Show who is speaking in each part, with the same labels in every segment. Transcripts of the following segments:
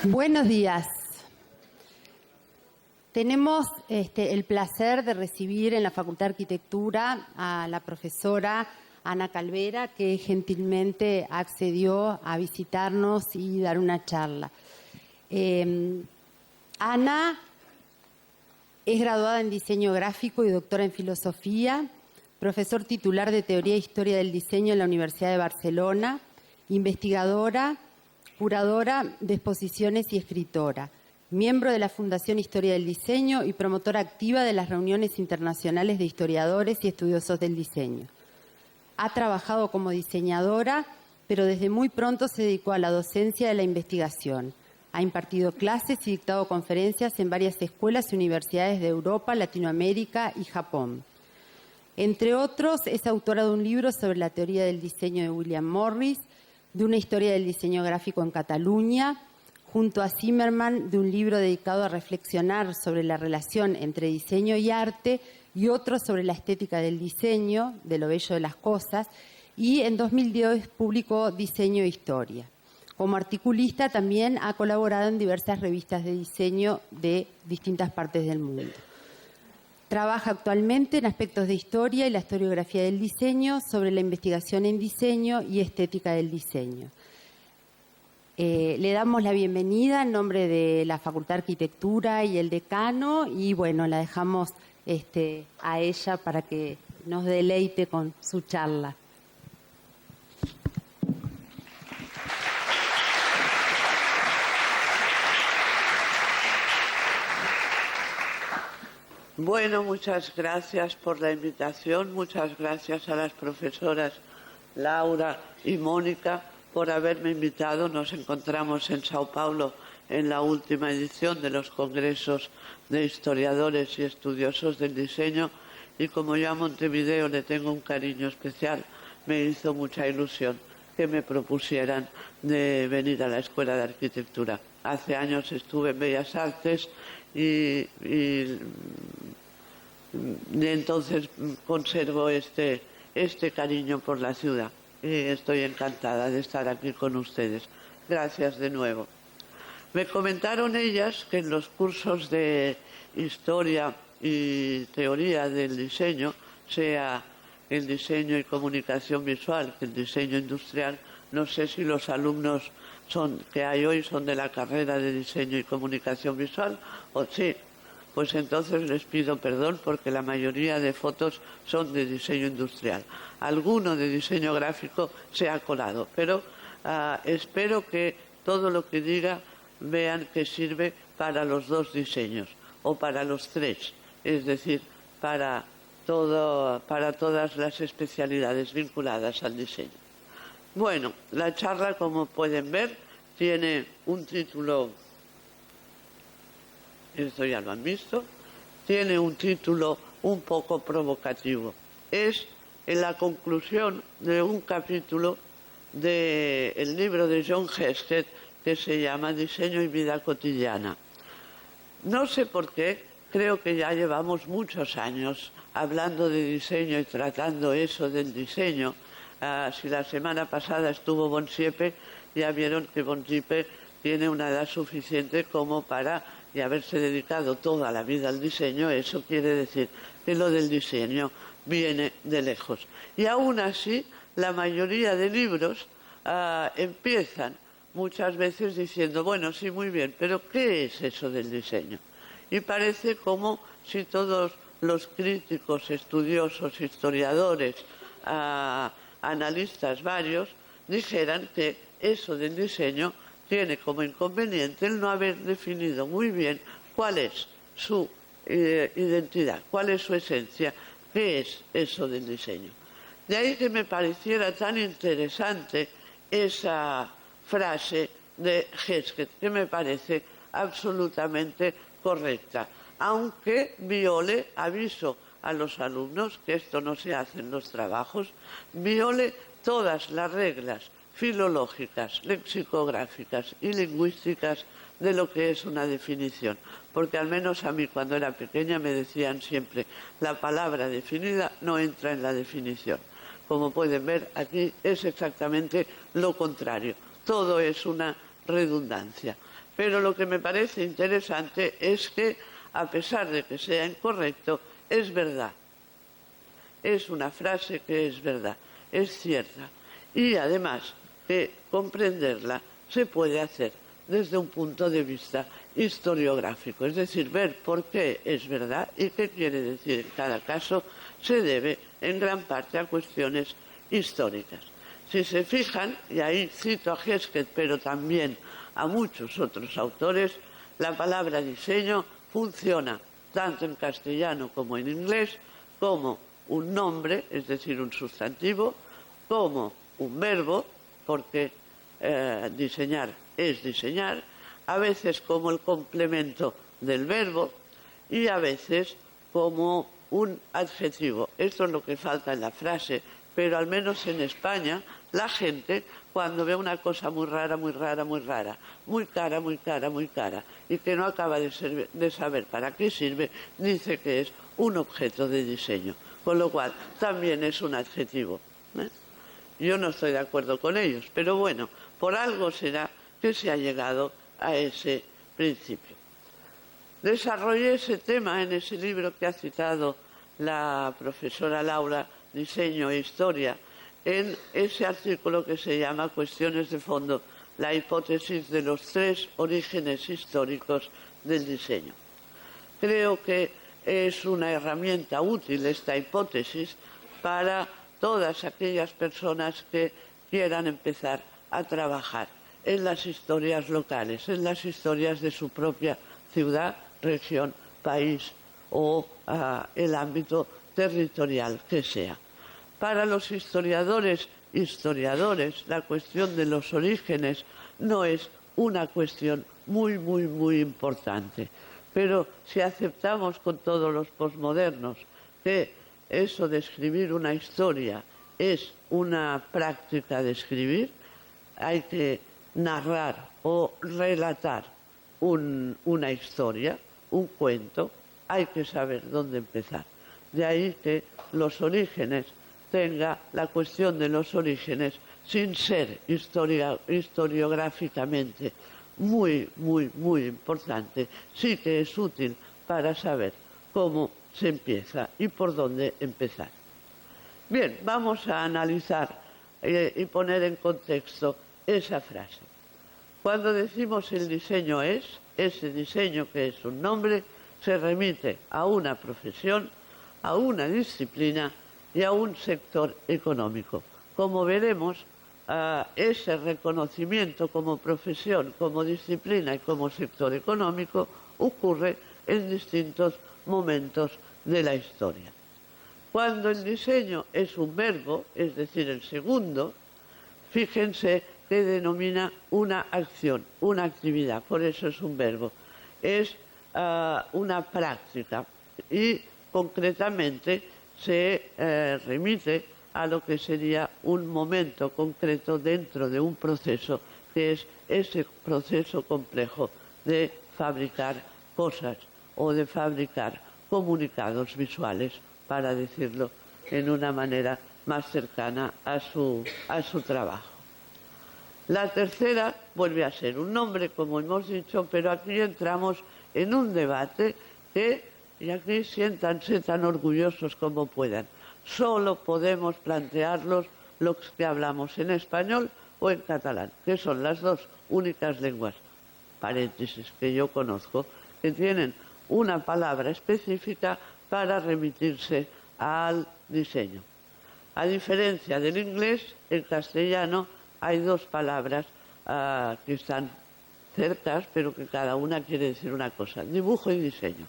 Speaker 1: Buenos días. Tenemos el placer de recibir en la Facultad de Arquitectura a la profesora Ana Calvera, que gentilmente accedió a visitarnos y dar una charla. Ana es graduada en Diseño Gráfico y doctora en Filosofía, profesor titular de Teoría e Historia del Diseño en la Universidad de Barcelona, investigadora, curadora de exposiciones y escritora, miembro de la Fundación Historia del Diseño y promotora activa de las reuniones internacionales de historiadores y estudiosos del diseño. Ha trabajado como diseñadora, pero desde muy pronto se dedicó a la docencia de la investigación. Ha impartido clases y dictado conferencias en varias escuelas y universidades de Europa, Latinoamérica y Japón. Entre otros, es autora de un libro sobre la teoría del diseño de William Morris, de una historia del diseño gráfico en Cataluña, junto a Zimmerman, de un libro dedicado a reflexionar sobre la relación entre diseño y arte, y otro sobre la estética del diseño, de lo bello de las cosas, y en 2010 publicó Diseño e Historia. Como articulista también ha colaborado en diversas revistas de diseño de distintas partes del mundo. Trabaja actualmente en aspectos de historia y la historiografía del diseño, sobre la investigación en diseño y estética del diseño. Le damos la bienvenida en nombre de la Facultad de Arquitectura y el decano, y bueno, la dejamos a ella para que nos deleite con su charla.
Speaker 2: Bueno, muchas gracias por la invitación, muchas gracias a las profesoras Laura y Mónica por haberme invitado. Nos encontramos en Sao Paulo en la última edición de los congresos de historiadores y estudiosos del diseño, y como yo a Montevideo le tengo un cariño especial, me hizo mucha ilusión que me propusieran de venir a la Escuela de Arquitectura. Hace años estuve en Bellas Artes y entonces conservo este cariño por la ciudad, y estoy encantada de estar aquí con ustedes. Gracias de nuevo. Me comentaron ellas que en los cursos de historia y teoría del diseño, sea el diseño y comunicación visual que el diseño industrial, no sé si los alumnos que hay hoy son de la carrera de diseño y comunicación visual o sí. Pues entonces les pido perdón porque la mayoría de fotos son de diseño industrial. Alguno de diseño gráfico se ha colado, pero espero que todo lo que diga vean que sirve para los dos diseños o para los tres, es decir, para todas las especialidades vinculadas al diseño. Bueno, la charla, como pueden ver, tiene un título. Esto ya lo han visto. Tiene un título un poco provocativo. Es en la conclusión de un capítulo del libro de John Hested que se llama Diseño y vida cotidiana. No sé por qué, creo que ya llevamos muchos años hablando de diseño y tratando eso del diseño. Si la semana pasada estuvo Bonsiepe, ya vieron que Bonsiepe tiene una edad suficiente como para haberse dedicado toda la vida al diseño. Eso quiere decir que lo del diseño viene de lejos. Y aún así, la mayoría de libros empiezan muchas veces diciendo, bueno, sí, muy bien, pero ¿qué es eso del diseño? Y parece como si todos los críticos, estudiosos, historiadores, analistas varios, dijeran que eso del diseño tiene como inconveniente el no haber definido muy bien cuál es su identidad, cuál es su esencia, qué es eso del diseño. De ahí que me pareciera tan interesante esa frase de Hesket, que me parece absolutamente correcta, aunque viole, aviso a los alumnos que esto no se hace en los trabajos, viole todas las reglas filológicas, lexicográficas y lingüísticas de lo que es una definición, porque al menos a mí cuando era pequeña me decían siempre, la palabra definida no entra en la definición. Como pueden ver, aquí es exactamente lo contrario, todo es una redundancia. Pero lo que me parece interesante es que, a pesar de que sea incorrecto, es verdad. Es una frase que es verdad, es cierta. Y además que comprenderla se puede hacer desde un punto de vista historiográfico, es decir, ver por qué es verdad y qué quiere decir en cada caso se debe en gran parte a cuestiones históricas. Si se fijan, y ahí cito a Hesketh, pero también a muchos otros autores, la palabra diseño funciona tanto en castellano como en inglés como un nombre, es decir, un sustantivo, como un verbo, porque diseñar es diseñar, a veces como el complemento del verbo y a veces como un adjetivo. Esto es lo que falta en la frase, pero al menos en España la gente cuando ve una cosa muy rara, muy rara, muy rara, muy cara, muy cara, muy cara, y que no acaba de saber para qué sirve, dice que es un objeto de diseño, con lo cual también es un adjetivo. Yo no estoy de acuerdo con ellos, pero bueno, por algo será que se ha llegado a ese principio. Desarrollé ese tema en ese libro que ha citado la profesora Laura, Diseño e Historia, en ese artículo que se llama Cuestiones de fondo, la hipótesis de los 3 orígenes históricos del diseño. Creo que es una herramienta útil esta hipótesis para todas aquellas personas que quieran empezar a trabajar en las historias locales, en las historias de su propia ciudad, región, país o el ámbito territorial que sea. Para los historiadores, la cuestión de los orígenes no es una cuestión muy, muy, muy importante. Pero si aceptamos con todos los posmodernos que eso de escribir una historia es una práctica de escribir, hay que narrar o relatar una historia, un cuento, hay que saber dónde empezar. De ahí que los orígenes tenga la cuestión de los orígenes sin ser historiográficamente muy, muy, muy importante, sí que es útil para saber cómo se empieza y por dónde empezar. Bien, vamos a analizar y poner en contexto esa frase. Cuando decimos el diseño es, ese diseño que es un nombre, se remite a una profesión, a una disciplina y a un sector económico. Como veremos, ese reconocimiento como profesión, como disciplina y como sector económico ocurre en distintos momentos de la historia. Cuando el diseño es un verbo, es decir, el segundo, fíjense que denomina una acción, una actividad, por eso es un verbo. Es una práctica y concretamente se remite a lo que sería un momento concreto dentro de un proceso, que es ese proceso complejo de fabricar cosas o de fabricar comunicados visuales, para decirlo en una manera más cercana a su trabajo. La tercera vuelve a ser un nombre, como hemos dicho, pero aquí entramos en un debate que, y aquí siéntanse tan orgullosos como puedan, solo podemos plantearlos los que hablamos en español o en catalán, que son las dos únicas lenguas, paréntesis, que yo conozco, que tienen una palabra específica para remitirse al diseño. A diferencia del inglés, en castellano hay dos palabras que están cercas, pero que cada una quiere decir una cosa: dibujo y diseño.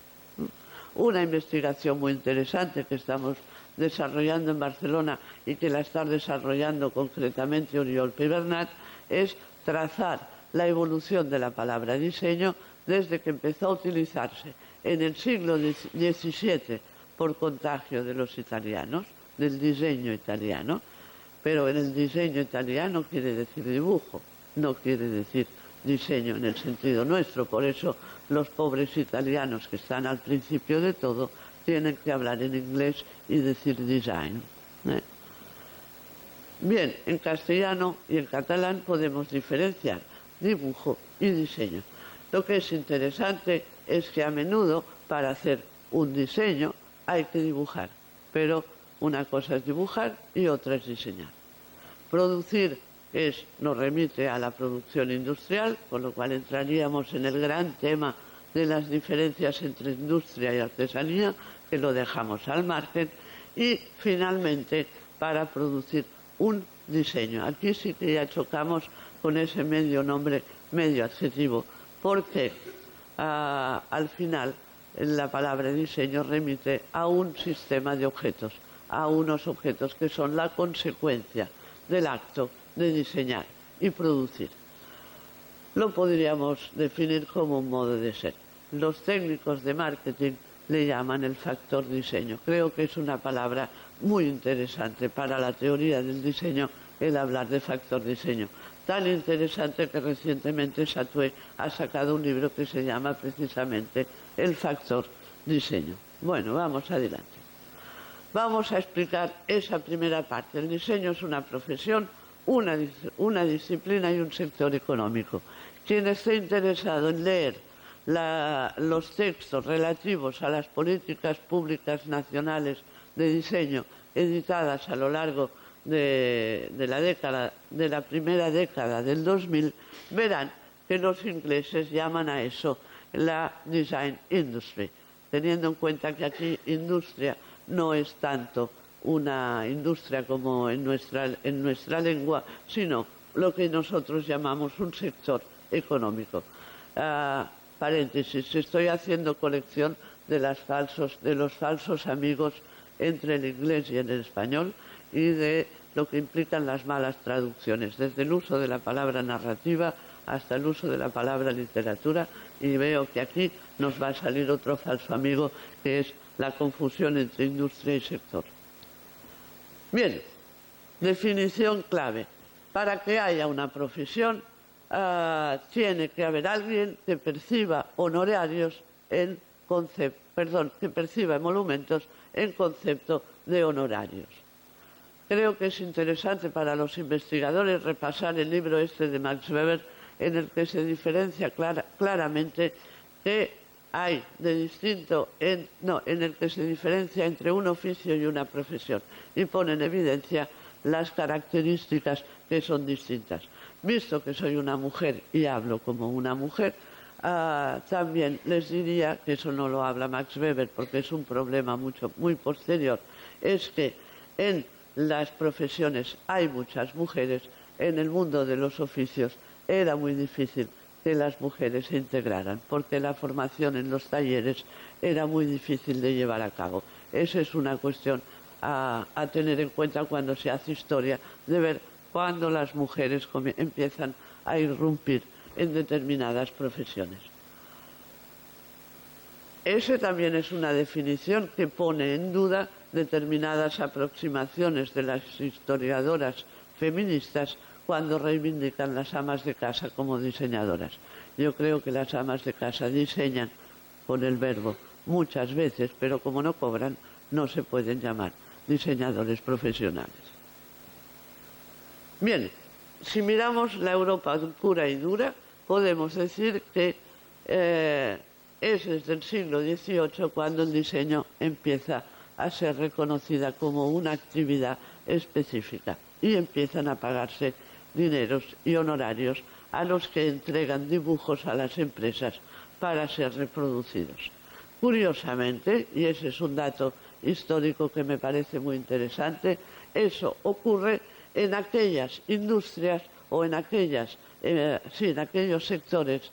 Speaker 2: Una investigación muy interesante que estamos desarrollando en Barcelona y que la está desarrollando concretamente Oriol Pibernat es trazar la evolución de la palabra diseño desde que empezó a utilizarse en el siglo XVII por contagio de los italianos, del diseño italiano, pero en el diseño italiano quiere decir dibujo, no quiere decir diseño en el sentido nuestro. Por eso los pobres italianos que están al principio de todo tienen que hablar en inglés y decir design. Bien, en castellano y en catalán podemos diferenciar dibujo y diseño. Lo que es interesante es que a menudo para hacer un diseño hay que dibujar, pero una cosa es dibujar y otra es diseñar. Producir nos remite a la producción industrial, con lo cual entraríamos en el gran tema de las diferencias entre industria y artesanía, que lo dejamos al margen, y finalmente para producir un diseño. Aquí sí que ya chocamos con ese medio nombre, medio adjetivo, porque al final la palabra diseño remite a un sistema de objetos, a unos objetos que son la consecuencia del acto de diseñar y producir. Lo podríamos definir como un modo de ser. Los técnicos de marketing le llaman el factor diseño. Creo que es una palabra muy interesante para la teoría del diseño el hablar de factor diseño. Tan interesante que recientemente Chatué ha sacado un libro que se llama precisamente El factor diseño. Bueno, vamos adelante. Vamos a explicar esa primera parte. El diseño es una profesión, una disciplina y un sector económico. Quien esté interesado en leer los textos relativos a las políticas públicas nacionales de diseño editadas a lo largo de la primera década del 2000, verán que los ingleses llaman a eso la design industry, teniendo en cuenta que aquí industria no es tanto una industria como en nuestra lengua, sino lo que nosotros llamamos un sector económico. Paréntesis, estoy haciendo colección de los falsos amigos entre el inglés y el español y de lo que implican las malas traducciones, desde el uso de la palabra narrativa hasta el uso de la palabra literatura, y veo que aquí nos va a salir otro falso amigo, que es la confusión entre industria y sector. Bien, definición clave. Para que haya una profesión, tiene que haber alguien que perciba honorarios que perciba emolumentos en concepto de honorarios. Creo que es interesante para los investigadores repasar el libro de Max Weber, en el que se diferencia claramente que hay en el que se diferencia entre un oficio y una profesión, y pone en evidencia las características que son distintas. Visto que soy una mujer y hablo como una mujer, también les diría, que eso no lo habla Max Weber porque es un problema muy posterior, es que en las profesiones hay muchas mujeres, en el mundo de los oficios era muy difícil que las mujeres se integraran, porque la formación en los talleres era muy difícil de llevar a cabo. Esa es una cuestión a tener en cuenta cuando se hace historia, de ver cuándo las mujeres empiezan a irrumpir en determinadas profesiones. Esa también es una definición que pone en duda determinadas aproximaciones de las historiadoras feministas cuando reivindican las amas de casa como diseñadoras. Yo creo que las amas de casa diseñan con el verbo muchas veces, pero como no cobran, no se pueden llamar diseñadores profesionales. Bien, si miramos la Europa pura y dura, podemos decir que es desde el siglo XVIII cuando el diseño empieza a ser reconocida como una actividad específica y empiezan a pagarse dineros y honorarios a los que entregan dibujos a las empresas para ser reproducidos. Curiosamente, y ese es un dato histórico que me parece muy interesante, eso ocurre en aquellas industrias o en aquellos sectores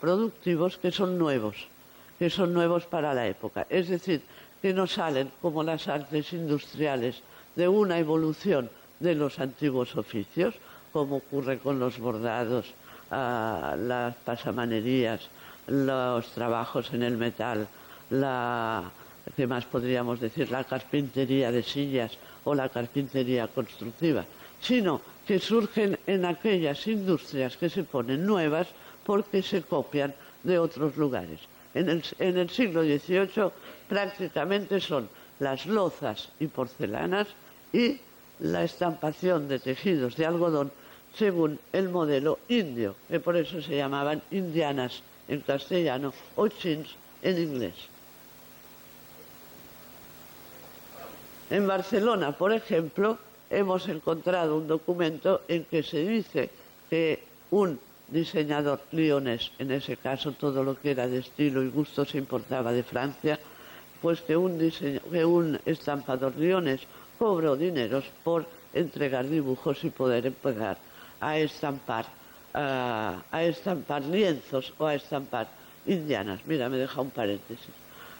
Speaker 2: productivos que son nuevos para la época. Es decir, que no salen como las artes industriales de una evolución de los antiguos oficios, como ocurre con los bordados, las pasamanerías, los trabajos en el metal, ¿qué más podríamos decir? La carpintería de sillas o la carpintería constructiva, sino que surgen en aquellas industrias que se ponen nuevas porque se copian de otros lugares. En el siglo XVIII prácticamente son las lozas y porcelanas y la estampación de tejidos de algodón según el modelo indio, que por eso se llamaban indianas en castellano o chins en inglés. En Barcelona, por ejemplo, hemos encontrado un documento en que se dice que un diseñador lionés, en ese caso todo lo que era de estilo y gusto se importaba de Francia, pues que un estampador lionés cobró dineros por entregar dibujos y poder empezar a estampar lienzos o a estampar indianas. Mira, me deja un paréntesis.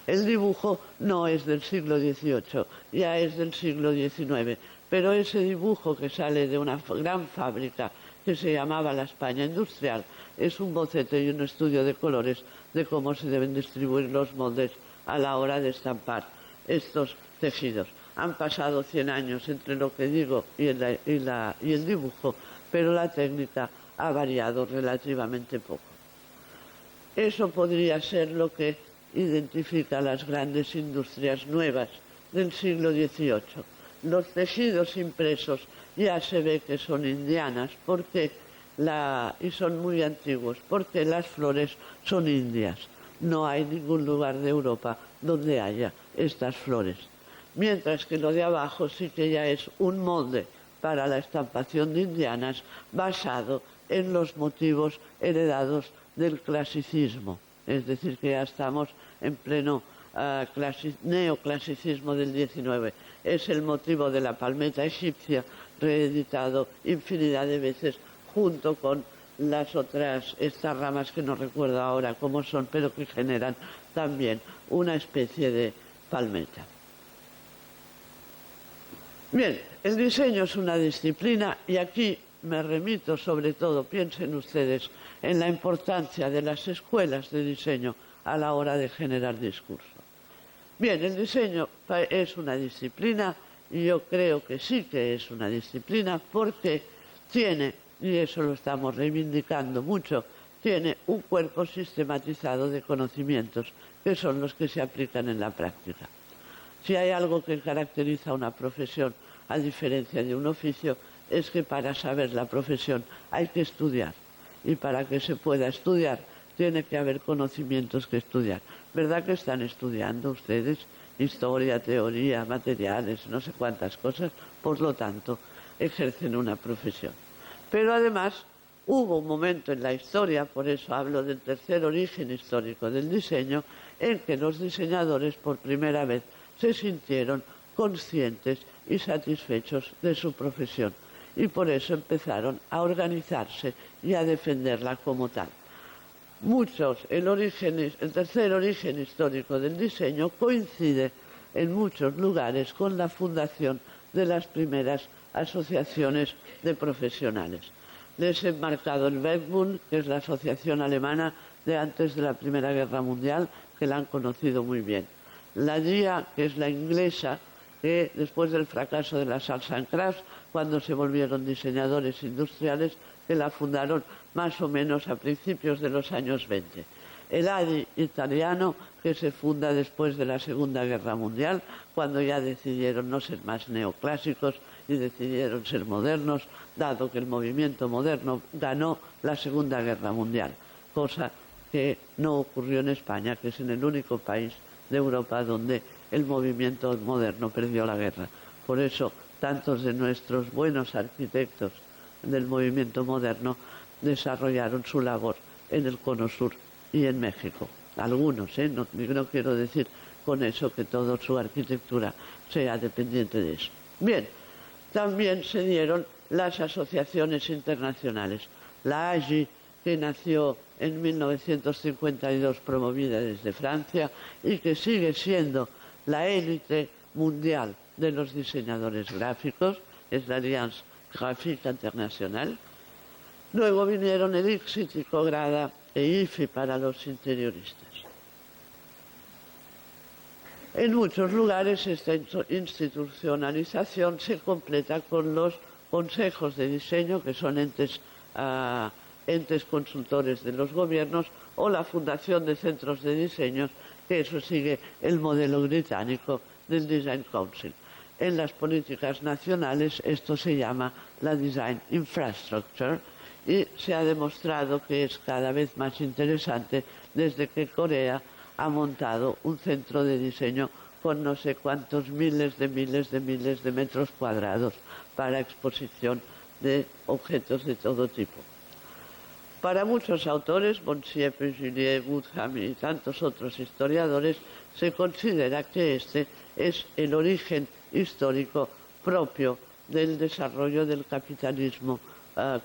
Speaker 2: El dibujo no es del siglo XVIII, ya es del siglo XIX, pero ese dibujo que sale de una gran fábrica que se llamaba la España Industrial es un boceto y un estudio de colores de cómo se deben distribuir los moldes a la hora de estampar estos tejidos. Han pasado 100 años entre lo que digo y el dibujo, pero la técnica ha variado relativamente poco. Eso podría ser lo que identifica las grandes industrias nuevas del siglo XVIII. Los tejidos impresos ya se ve que son indianas y son muy antiguos, porque las flores son indias. No hay ningún lugar de Europa donde haya estas flores. Mientras que lo de abajo sí que ya es un molde para la estampación de indianas basado en los motivos heredados del clasicismo. Es decir, que ya estamos en pleno neoclasicismo del XIX. Es el motivo de la palmeta egipcia, reeditado infinidad de veces junto con estas ramas que no recuerdo ahora cómo son, pero que generan también una especie de palmeta. Bien, el diseño es una disciplina y aquí me remito sobre todo, piensen ustedes, en la importancia de las escuelas de diseño a la hora de generar discurso. Bien, el diseño es una disciplina y yo creo que sí que es una disciplina porque tiene, y eso lo estamos reivindicando mucho, tiene un cuerpo sistematizado de conocimientos que son los que se aplican en la práctica. Si hay algo que caracteriza a una profesión, a diferencia de un oficio, es que para saber la profesión hay que estudiar. Y para que se pueda estudiar, tiene que haber conocimientos que estudiar. ¿Verdad que están estudiando ustedes historia, teoría, materiales, no sé cuántas cosas? Por lo tanto, ejercen una profesión. Pero además, hubo un momento en la historia, por eso hablo del tercer origen histórico del diseño, en que los diseñadores por primera vez se sintieron conscientes y satisfechos de su profesión y por eso empezaron a organizarse y a defenderla como tal. El tercer origen histórico del diseño coincide en muchos lugares con la fundación de las primeras asociaciones de profesionales. Les he marcado el Werkbund, que es la asociación alemana de antes de la Primera Guerra Mundial, que la han conocido muy bien. La DIA, que es la inglesa, que después del fracaso de las Arts and Crafts, cuando se volvieron diseñadores industriales, que la fundaron más o menos a principios de los años 20. El ADI italiano, que se funda después de la Segunda Guerra Mundial, cuando ya decidieron no ser más neoclásicos y decidieron ser modernos, dado que el movimiento moderno ganó la Segunda Guerra Mundial, cosa que no ocurrió en España, que es en el único país de Europa donde el movimiento moderno perdió la guerra. Por eso, tantos de nuestros buenos arquitectos del movimiento moderno desarrollaron su labor en el Cono Sur y en México. Algunos, no quiero decir con eso que toda su arquitectura sea dependiente de eso. Bien, también se dieron las asociaciones internacionales. La AGI, que nació en 1952, promovida desde Francia, y que sigue siendo la élite mundial de los diseñadores gráficos, es la Alliance Graphique Internationale. Luego vinieron el ICSIT y COGRADA e IFI para los interioristas. En muchos lugares esta institucionalización se completa con los consejos de diseño, que son entes consultores de los gobiernos, o la fundación de centros de diseño, que eso sigue el modelo británico del Design Council. En las políticas nacionales esto se llama la Design Infrastructure y se ha demostrado que es cada vez más interesante desde que Corea ha montado un centro de diseño con no sé cuántos miles de metros cuadrados para exposición de objetos de todo tipo. Para muchos autores, Bonsier, Juliet, Woodham y tantos otros historiadores, se considera que este es el origen histórico propio del desarrollo del capitalismo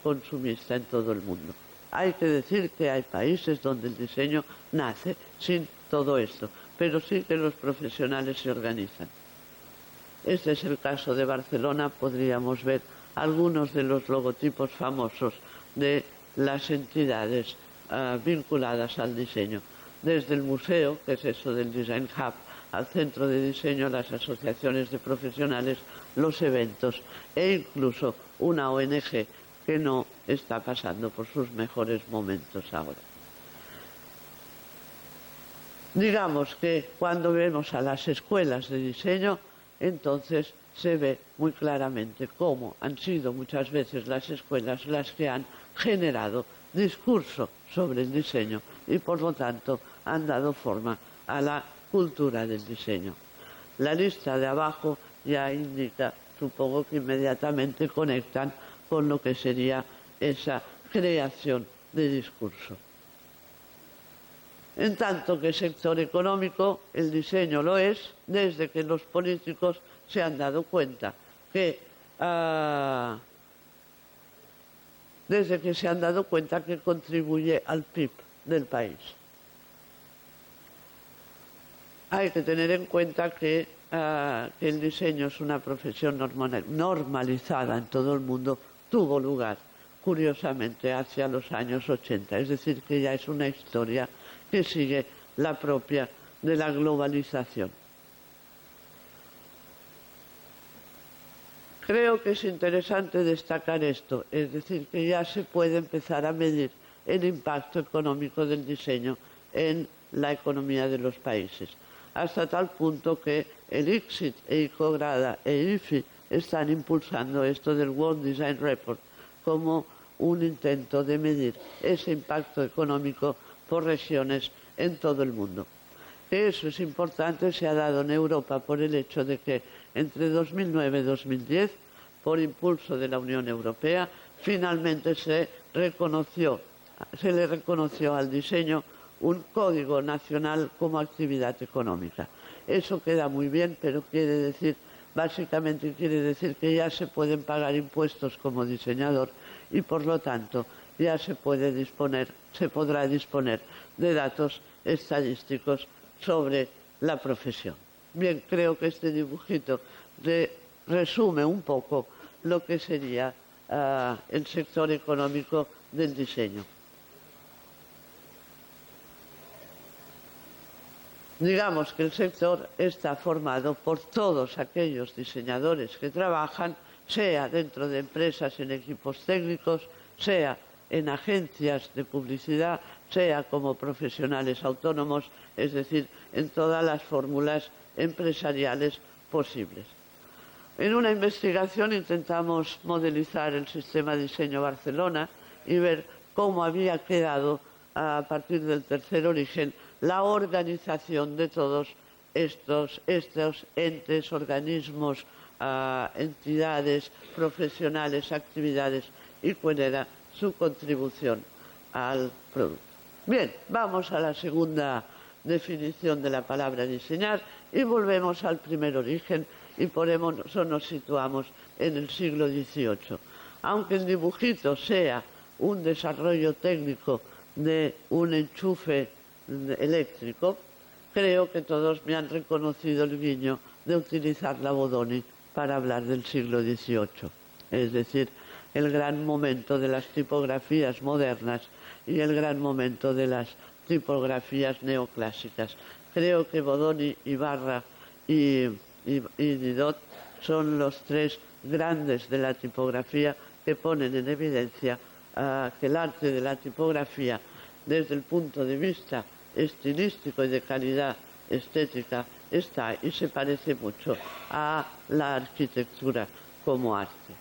Speaker 2: consumista en todo el mundo. Hay que decir que hay países donde el diseño nace sin todo esto, pero sí que los profesionales se organizan. Este es el caso de Barcelona. Podríamos ver algunos de los logotipos famosos de las entidades vinculadas al diseño. Desde el museo, que es eso del Design Hub, al centro de diseño, las asociaciones de profesionales, los eventos e incluso una ONG que no está pasando por sus mejores momentos ahora. Digamos que cuando vemos a las escuelas de diseño, entonces se ve muy claramente cómo han sido muchas veces las escuelas las que han generado discurso sobre el diseño y por lo tanto han dado forma a la cultura del diseño. La lista de abajo ya indica, supongo que inmediatamente conectan con lo que sería esa creación de discurso. En tanto que sector económico, el diseño lo es desde que los políticos se han dado cuenta que contribuye al PIB del país. Hay que tener en cuenta que el diseño es una profesión normalizada en todo el mundo. Tuvo lugar, curiosamente, hacia los años 80, es decir, que ya es una historia que sigue la propia de la globalización. Creo que es interesante destacar esto, es decir, que ya se puede empezar a medir el impacto económico del diseño en la economía de los países, hasta tal punto que el ICSID, ICOGRADA e IFI están impulsando esto del World Design Report como un intento de medir ese impacto económico por regiones en todo el mundo. Eso es importante, se ha dado en Europa por el hecho de que entre 2009 y 2010, por impulso de la Unión Europea, finalmente se le reconoció al diseño un código nacional como actividad económica. Eso queda muy bien, pero básicamente quiere decir que ya se pueden pagar impuestos como diseñador y por lo tanto ya se podrá disponer de datos estadísticos sobre la profesión. Bien, creo que este dibujito resume un poco lo que sería el sector económico del diseño. Digamos que el sector está formado por todos aquellos diseñadores que trabajan, sea dentro de empresas en equipos técnicos, sea en agencias de publicidad, sea como profesionales autónomos, es decir, en todas las fórmulas empresariales posibles. En una investigación intentamos modelizar el sistema Diseño Barcelona y ver cómo había quedado, a partir del tercer origen, la organización de todos estos entes, organismos, entidades, profesionales, actividades y cuál era su contribución al producto. Bien, vamos a la segunda definición de la palabra diseñar y volvemos al primer origen y nos situamos en el siglo XVIII. Aunque el dibujito sea un desarrollo técnico de un enchufe eléctrico, creo que todos me han reconocido el guiño de utilizar la Bodoni para hablar del siglo XVIII, es decir, el gran momento de las tipografías modernas y el gran momento de las tipografías neoclásicas. Creo que Bodoni, Ibarra y Didot son los tres grandes de la tipografía que ponen en evidencia que el arte de la tipografía, desde el punto de vista estilístico y de calidad estética, está y se parece mucho a la arquitectura como arte.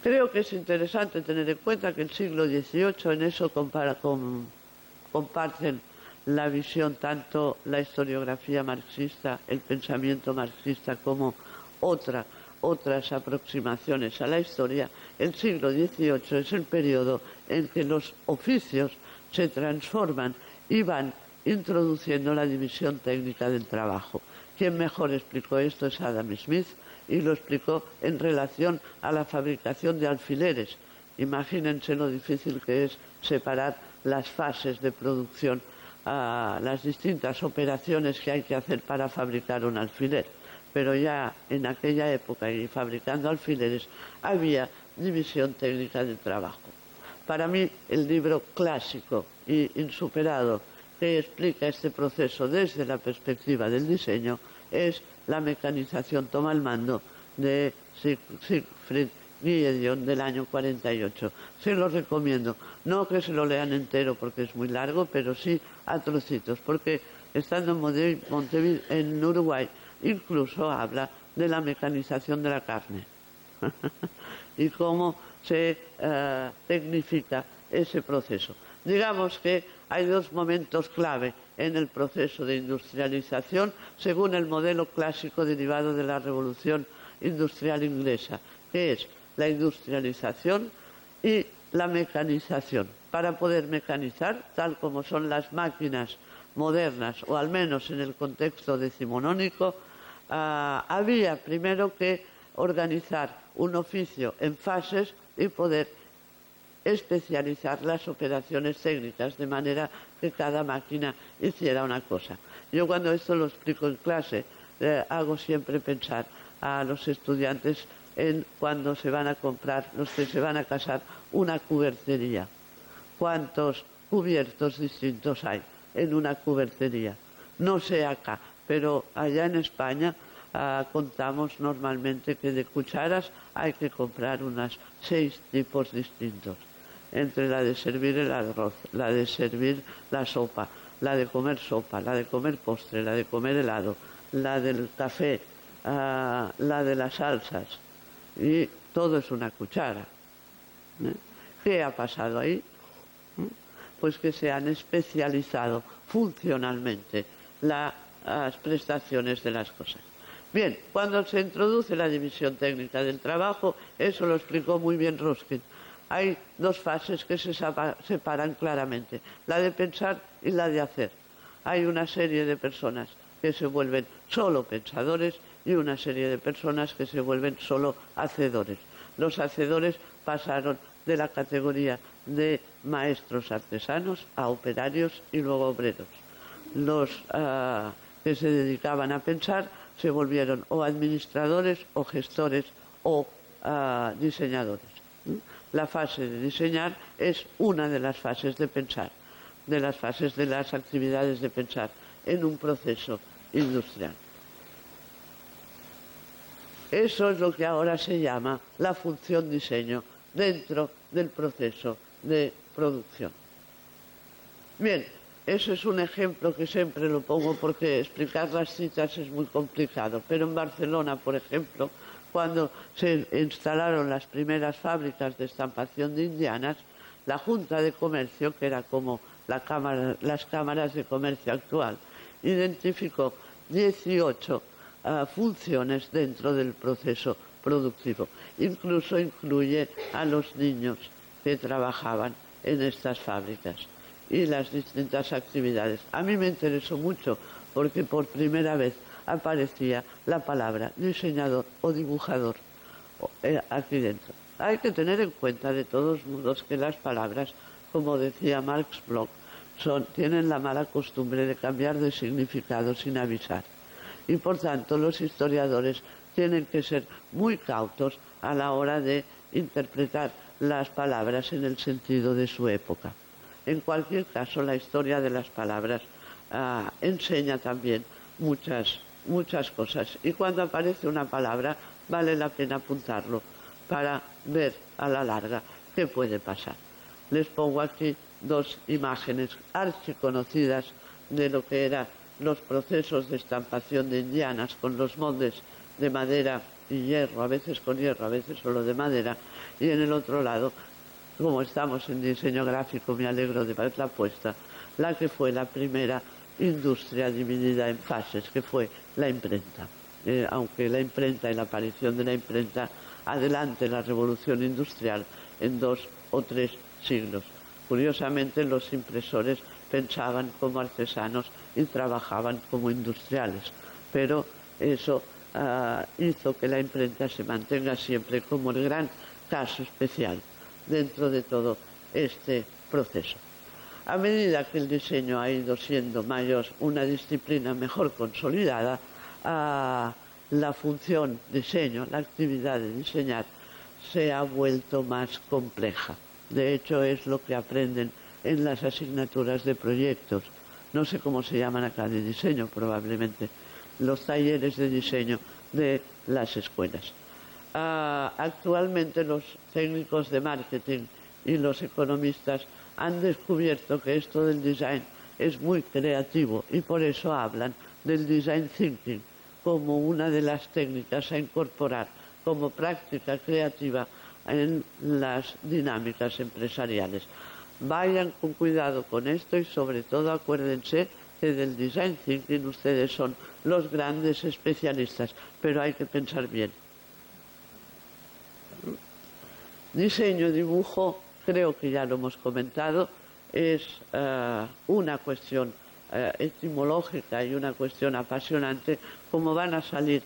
Speaker 2: Creo que es interesante tener en cuenta que el siglo XVIII en eso comparten la visión tanto la historiografía marxista, el pensamiento marxista, como otras aproximaciones a la historia. El siglo XVIII es el periodo en que los oficios se transforman y van introduciendo la división técnica del trabajo. Quien mejor explicó esto es Adam Smith, y lo explicó en relación a la fabricación de alfileres. Imagínense lo difícil que es separar las fases de producción, las distintas operaciones que hay que hacer para fabricar un alfiler. Pero ya en aquella época, y fabricando alfileres, había división técnica del trabajo. Para mí, el libro clásico y insuperado que explica este proceso desde la perspectiva del diseño es La mecanización toma el mando, de Siegfried Giedion, del año 48. Se lo recomiendo. No que se lo lean entero porque es muy largo, pero sí a trocitos, porque estando en Montevideo, en Uruguay, incluso habla de la mecanización de la carne y cómo se tecnifica ese proceso. Digamos que hay dos momentos clave en el proceso de industrialización según el modelo clásico derivado de la Revolución Industrial Inglesa, que es la industrialización y la mecanización. Para poder mecanizar, tal como son las máquinas modernas, o al menos en el contexto decimonónico, había primero que organizar un oficio en fases y poder especializar las operaciones técnicas de manera que cada máquina hiciera una cosa. Yo cuando esto lo explico en clase hago siempre pensar a los estudiantes en cuando se van a comprar, los que se van a casar, una cubertería. ¿Cuántos cubiertos distintos hay en una cubertería? No sé acá, pero allá en España contamos normalmente que de cucharas hay que comprar unas 6 tipos distintos, entre la de servir el arroz, la de servir la sopa, la de comer sopa, la de comer postre, la de comer helado, la del café, la de las salsas, y todo es una cuchara. ¿Qué ha pasado ahí? Pues que se han especializado funcionalmente las prestaciones de las cosas. Bien, cuando se introduce la división técnica del trabajo, eso lo explicó muy bien Ruskin. Hay dos fases que se separan claramente, la de pensar y la de hacer. Hay una serie de personas que se vuelven solo pensadores y una serie de personas que se vuelven solo hacedores. Los hacedores pasaron de la categoría de maestros artesanos a operarios y luego obreros. Los que se dedicaban a pensar se volvieron o administradores o gestores o diseñadores. La fase de diseñar es una de las fases de pensar, de las fases de las actividades de pensar en un proceso industrial. Eso es lo que ahora se llama la función diseño dentro del proceso de producción. Bien, eso es un ejemplo que siempre lo pongo porque explicar las citas es muy complicado, pero en Barcelona, por ejemplo, cuando se instalaron las primeras fábricas de estampación de indianas, la Junta de Comercio, que era como las cámaras de comercio actual, identificó 18 funciones dentro del proceso productivo. Incluso incluye a los niños que trabajaban en estas fábricas y las distintas actividades. A mí me interesó mucho porque por primera vez aparecía la palabra diseñador o dibujador aquí dentro. Hay que tener en cuenta de todos modos que las palabras, como decía Marx Bloch, tienen la mala costumbre de cambiar de significado sin avisar. Y por tanto los historiadores tienen que ser muy cautos a la hora de interpretar las palabras en el sentido de su época. En cualquier caso, la historia de las palabras enseña también muchas cosas. Y cuando aparece una palabra, vale la pena apuntarlo para ver a la larga qué puede pasar. Les pongo aquí dos imágenes archiconocidas de lo que eran los procesos de estampación de indianas con los moldes de madera y hierro, a veces con hierro, a veces solo de madera, y en el otro lado, como estamos en diseño gráfico, me alegro de verla puesta, la que fue la primera industria dividida en fases, que fue la imprenta. Aunque la imprenta y la aparición de la imprenta adelante la revolución industrial en 2 o 3 siglos. Curiosamente, los impresores pensaban como artesanos y trabajaban como industriales, pero eso hizo que la imprenta se mantenga siempre como el gran caso especial dentro de todo este proceso. A medida que el diseño ha ido siendo una disciplina mejor consolidada, la función diseño, la actividad de diseñar, se ha vuelto más compleja. De hecho, es lo que aprenden en las asignaturas de proyectos. No sé cómo se llaman acá, de diseño probablemente, los talleres de diseño de las escuelas. Actualmente los técnicos de marketing y los economistas han descubierto que esto del design es muy creativo y por eso hablan del design thinking como una de las técnicas a incorporar como práctica creativa en las dinámicas empresariales. Vayan con cuidado con esto y sobre todo acuérdense que del design thinking ustedes son los grandes especialistas, pero hay que pensar bien. Diseño, dibujo, creo que ya lo hemos comentado, es una cuestión etimológica y una cuestión apasionante, como van a salir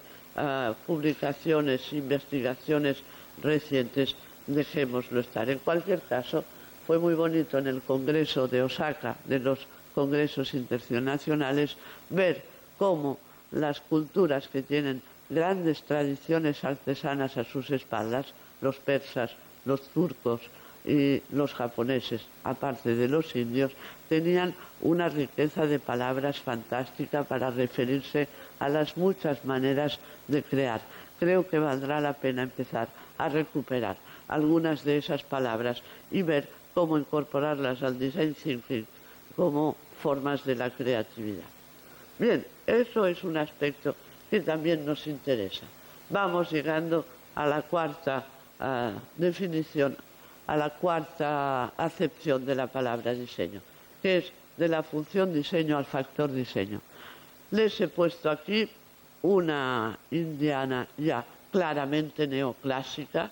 Speaker 2: publicaciones, investigaciones recientes, dejémoslo estar. En cualquier caso, fue muy bonito en el Congreso de Osaka, de los Congresos Internacionales, ver cómo las culturas que tienen grandes tradiciones artesanas a sus espaldas, los persas, los turcos y los japoneses, aparte de los indios, tenían una riqueza de palabras fantástica para referirse a las muchas maneras de crear. Creo que valdrá la pena empezar a recuperar algunas de esas palabras y ver cómo incorporarlas al design thinking como formas de la creatividad. Bien, eso es un aspecto que también nos interesa. Vamos llegando a la cuarta definición, a la cuarta acepción de la palabra diseño, que es de la función diseño al factor diseño. Les he puesto aquí una indiana ya claramente neoclásica,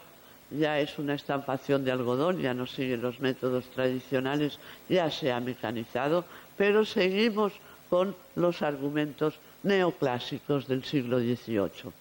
Speaker 2: ya es una estampación de algodón, ya no sigue los métodos tradicionales, ya se ha mecanizado, pero seguimos con los argumentos neoclásicos del siglo XVIII.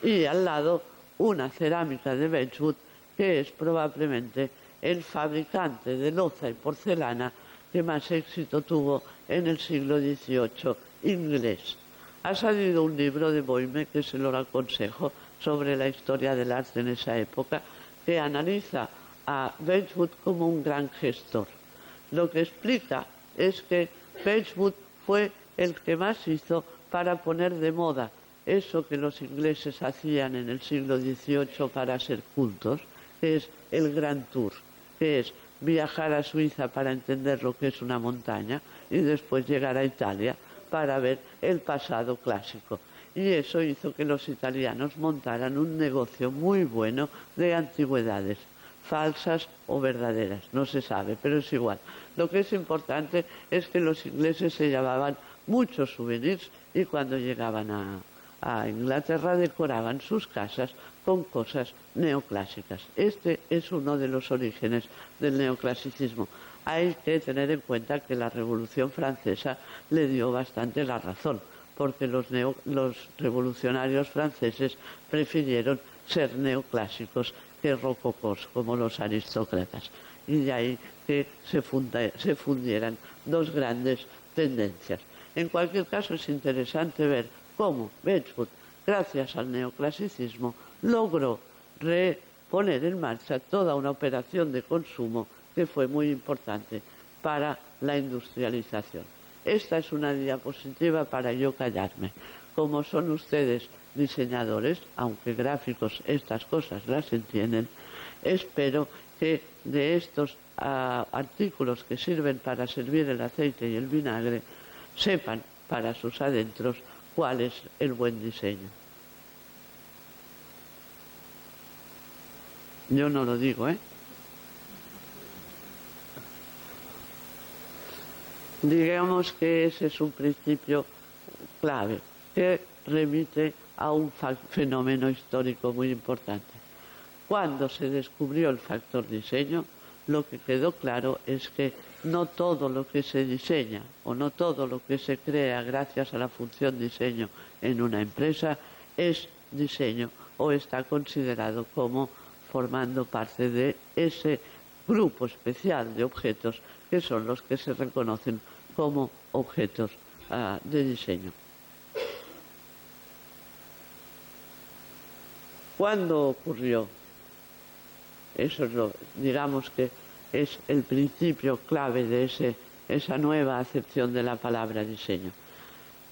Speaker 2: Y al lado una cerámica de Wedgwood, que es probablemente el fabricante de loza y porcelana que más éxito tuvo en el siglo XVIII inglés. Ha salido un libro de Boime, que se lo aconsejo, sobre la historia del arte en esa época, que analiza a Wedgwood como un gran gestor. Lo que explica es que Wedgwood fue el que más hizo para poner de moda eso que los ingleses hacían en el siglo XVIII para ser cultos, que es el Grand Tour, que es viajar a Suiza para entender lo que es una montaña y después llegar a Italia para ver el pasado clásico. Y eso hizo que los italianos montaran un negocio muy bueno de antigüedades, falsas o verdaderas, no se sabe, pero es igual. Lo que es importante es que los ingleses se llevaban muchos souvenirs y cuando llegaban a Inglaterra decoraban sus casas con cosas neoclásicas. Este es uno de los orígenes del neoclasicismo. Hay que tener en cuenta que la Revolución Francesa le dio bastante la razón, porque los revolucionarios franceses prefirieron ser neoclásicos que rococós, como los aristócratas. Y de ahí que se fundieran dos grandes tendencias. En cualquier caso, es interesante ver cómo Wedgwood, gracias al neoclasicismo, logró poner en marcha toda una operación de consumo que fue muy importante para la industrialización. Esta es una diapositiva para yo callarme. Como son ustedes diseñadores, aunque gráficos estas cosas las entienden, espero que de estos artículos que sirven para servir el aceite y el vinagre, sepan para sus adentros cuál es el buen diseño. Yo no lo digo, ¿eh? Digamos que ese es un principio clave que remite a un fenómeno histórico muy importante. Cuando se descubrió el factor diseño, lo que quedó claro es que no todo lo que se diseña o no todo lo que se crea gracias a la función diseño en una empresa es diseño o está considerado como formando parte de ese grupo especial de objetos que son los que se reconocen como objetos de diseño. ¿Cuándo ocurrió? Eso es digamos que es el principio clave de esa nueva acepción de la palabra diseño.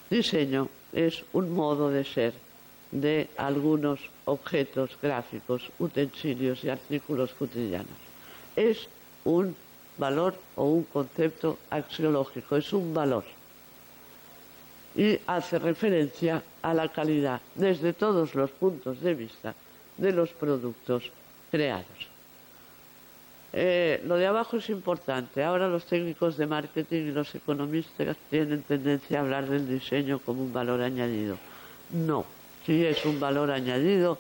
Speaker 2: Diseño es un modo de ser de algunos objetos gráficos, utensilios y artículos cotidianos. Es un valor o un concepto axiológico, es un valor. Y hace referencia a la calidad desde todos los puntos de vista de los productos creados. Lo de abajo es importante. Ahora los técnicos de marketing y los economistas tienen tendencia a hablar del diseño como un valor añadido. No, si es un valor añadido,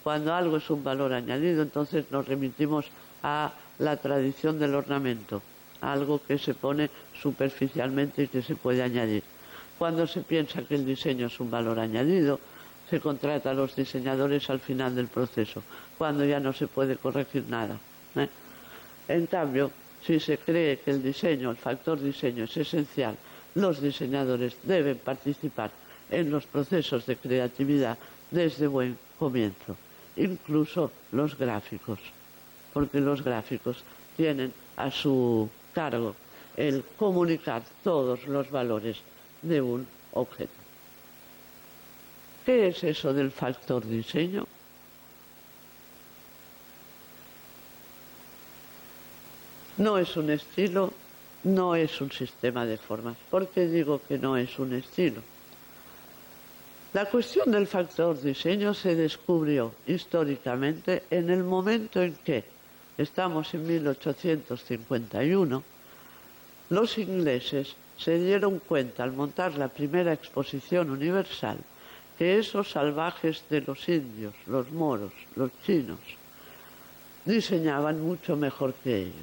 Speaker 2: cuando algo es un valor añadido, entonces nos remitimos a la tradición del ornamento, algo que se pone superficialmente y que se puede añadir. Cuando se piensa que el diseño es un valor añadido, se contrata a los diseñadores al final del proceso, cuando ya no se puede corregir nada. En cambio, si se cree que el diseño, el factor diseño es esencial, los diseñadores deben participar en los procesos de creatividad desde buen comienzo, incluso los gráficos, porque los gráficos tienen a su cargo el comunicar todos los valores de un objeto. ¿Qué es eso del factor diseño? No es un estilo, no es un sistema de formas. ¿Por qué digo que no es un estilo? La cuestión del factor diseño se descubrió históricamente en el momento en que, estamos en 1851, los ingleses se dieron cuenta al montar la primera exposición universal que esos salvajes de los indios, los moros, los chinos, diseñaban mucho mejor que ellos.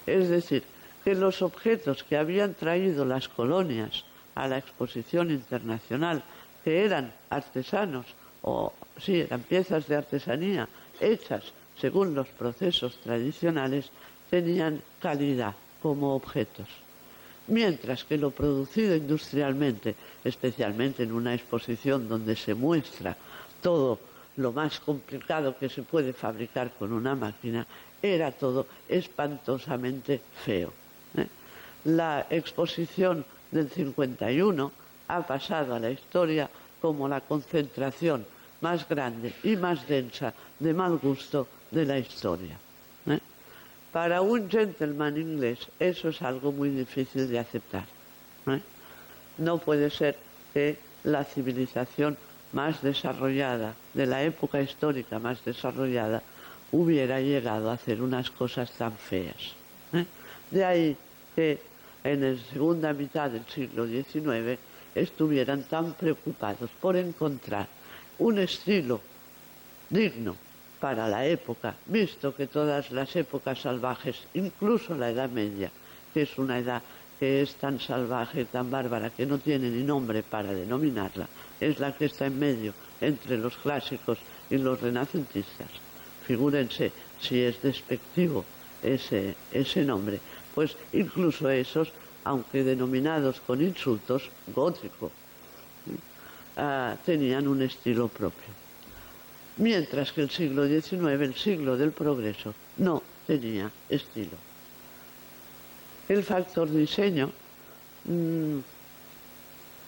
Speaker 2: Es decir, que los objetos que habían traído las colonias a la exposición internacional, que eran artesanos, o sí, eran piezas de artesanía hechas según los procesos tradicionales, tenían calidad como objetos. Mientras que lo producido industrialmente, especialmente en una exposición donde se muestra todo lo más complicado que se puede fabricar con una máquina, era todo espantosamente feo. La exposición del 51 ha pasado a la historia como la concentración más grande y más densa de mal gusto de la historia. Para un gentleman inglés eso es algo muy difícil de aceptar. No puede ser que la civilización más desarrollada, de la época histórica más desarrollada, hubiera llegado a hacer unas cosas tan feas. De ahí que en la segunda mitad del siglo XIX estuvieran tan preocupados por encontrar un estilo digno para la época, visto que todas las épocas salvajes, incluso la Edad Media, que es una edad que es tan salvaje, tan bárbara, que no tiene ni nombre para denominarla, es la que está en medio entre los clásicos y los renacentistas. Figúrense si es despectivo ese nombre, pues incluso esos, aunque denominados con insultos, gótico, tenían un estilo propio. Mientras que el siglo XIX, el siglo del progreso, no tenía estilo. El factor diseño,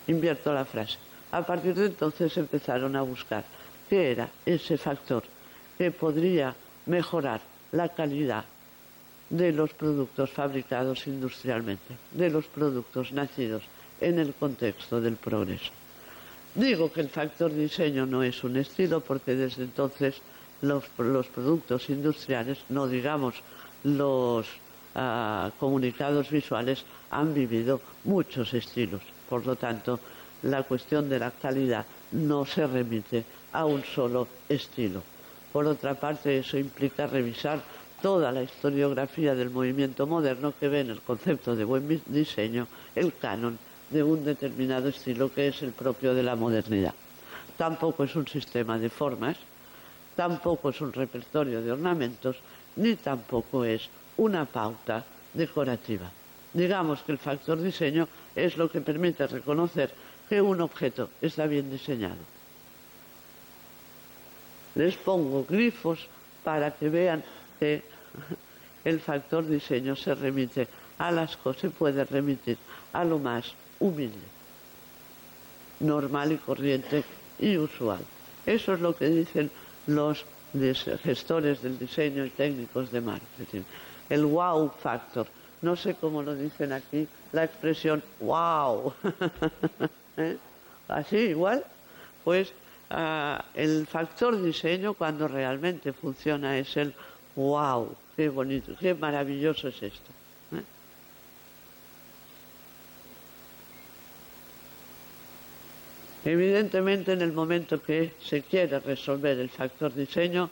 Speaker 2: invierto la frase, a partir de entonces empezaron a buscar qué era ese factor que podría mejorar la calidad de los productos fabricados industrialmente, de los productos nacidos en el contexto del progreso. Digo que el factor diseño no es un estilo porque desde entonces los productos industriales, no digamos los comunicados visuales, han vivido muchos estilos. Por lo tanto, la cuestión de la calidad no se remite a un solo estilo. Por otra parte, eso implica revisar toda la historiografía del movimiento moderno, que ve en el concepto de buen diseño el canon de un determinado estilo que es el propio de la modernidad. Tampoco es un sistema de formas, tampoco es un repertorio de ornamentos, ni tampoco es una pauta decorativa. Digamos que el factor diseño es lo que permite reconocer que un objeto está bien diseñado. Les pongo grifos para que vean que el factor diseño se remite a las cosas, se puede remitir a lo más humilde, normal y corriente y usual. Eso es lo que dicen los gestores del diseño y técnicos de marketing. El wow factor. No sé cómo lo dicen aquí, la expresión wow. ¿Eh? Así igual, pues el factor diseño, cuando realmente funciona, es el wow. Qué bonito, qué maravilloso es esto. Evidentemente, en el momento que se quiere resolver el factor diseño,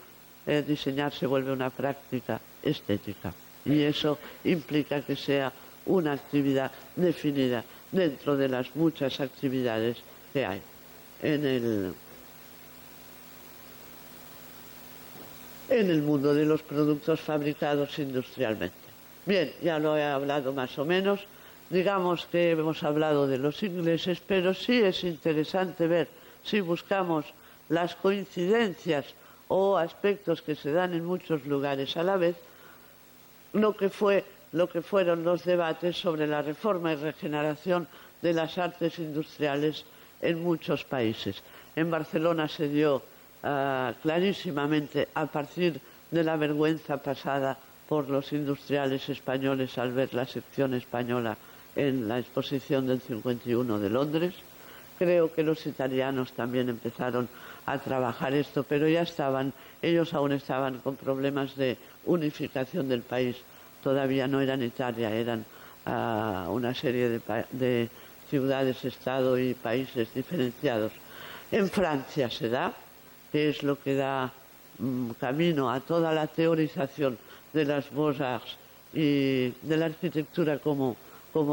Speaker 2: diseñar se vuelve una práctica estética. Y eso implica que sea una actividad definida dentro de las muchas actividades que hay en el mundo de los productos fabricados industrialmente. Bien, ya lo he hablado más o menos. Digamos que hemos hablado de los ingleses, pero sí es interesante ver, si buscamos las coincidencias o aspectos que se dan en muchos lugares a la vez, lo que fueron los debates sobre la reforma y regeneración de las artes industriales en muchos países. En Barcelona se dio clarísimamente a partir de la vergüenza pasada por los industriales españoles al ver la sección española en la exposición del 51 de Londres. Creo que los italianos también empezaron a trabajar esto, pero ellos aún estaban con problemas de unificación del país. Todavía no eran Italia, eran una serie de ciudades-estado y países diferenciados. En Francia se da, que es lo que da camino a toda la teorización de las Beaux-Arts y de la arquitectura como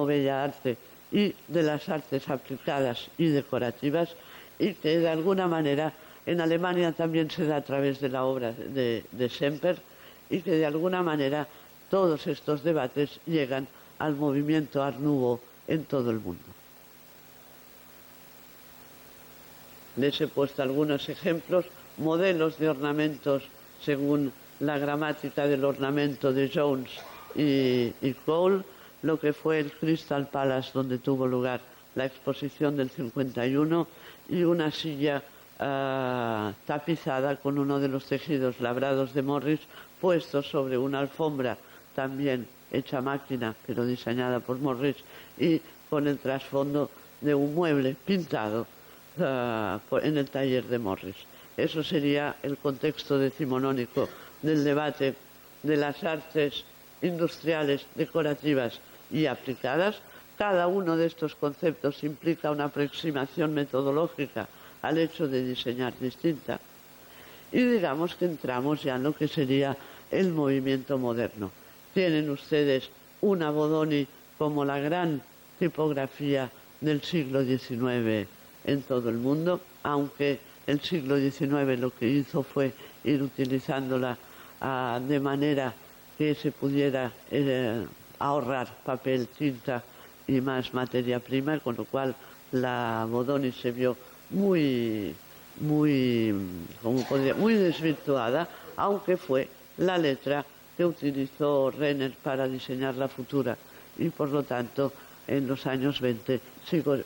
Speaker 2: bella arte y de las artes aplicadas y decorativas, y que de alguna manera en Alemania también se da a través de la obra de Semper, y que de alguna manera todos estos debates llegan al movimiento Art Nouveau en todo el mundo. Les he puesto algunos ejemplos, modelos de ornamentos según la gramática del ornamento de Jones y Cole, lo que fue el Crystal Palace, donde tuvo lugar la exposición del 51, y una silla tapizada con uno de los tejidos labrados de Morris puestos sobre una alfombra también hecha a máquina, pero diseñada por Morris, y con el trasfondo de un mueble pintado en el taller de Morris. Eso sería el contexto decimonónico del debate de las artes industriales, decorativas y aplicadas. Cada uno de estos conceptos implica una aproximación metodológica al hecho de diseñar distinta. Y digamos que entramos ya en lo que sería el movimiento moderno. Tienen ustedes una Bodoni como la gran tipografía del siglo XIX en todo el mundo, aunque el siglo XIX lo que hizo fue ir utilizándola de manera que se pudiera ahorrar papel, tinta y más materia prima, con lo cual la Bodoni se vio muy desvirtuada, aunque fue la letra que utilizó Renner para diseñar la Futura, y por lo tanto en los años 20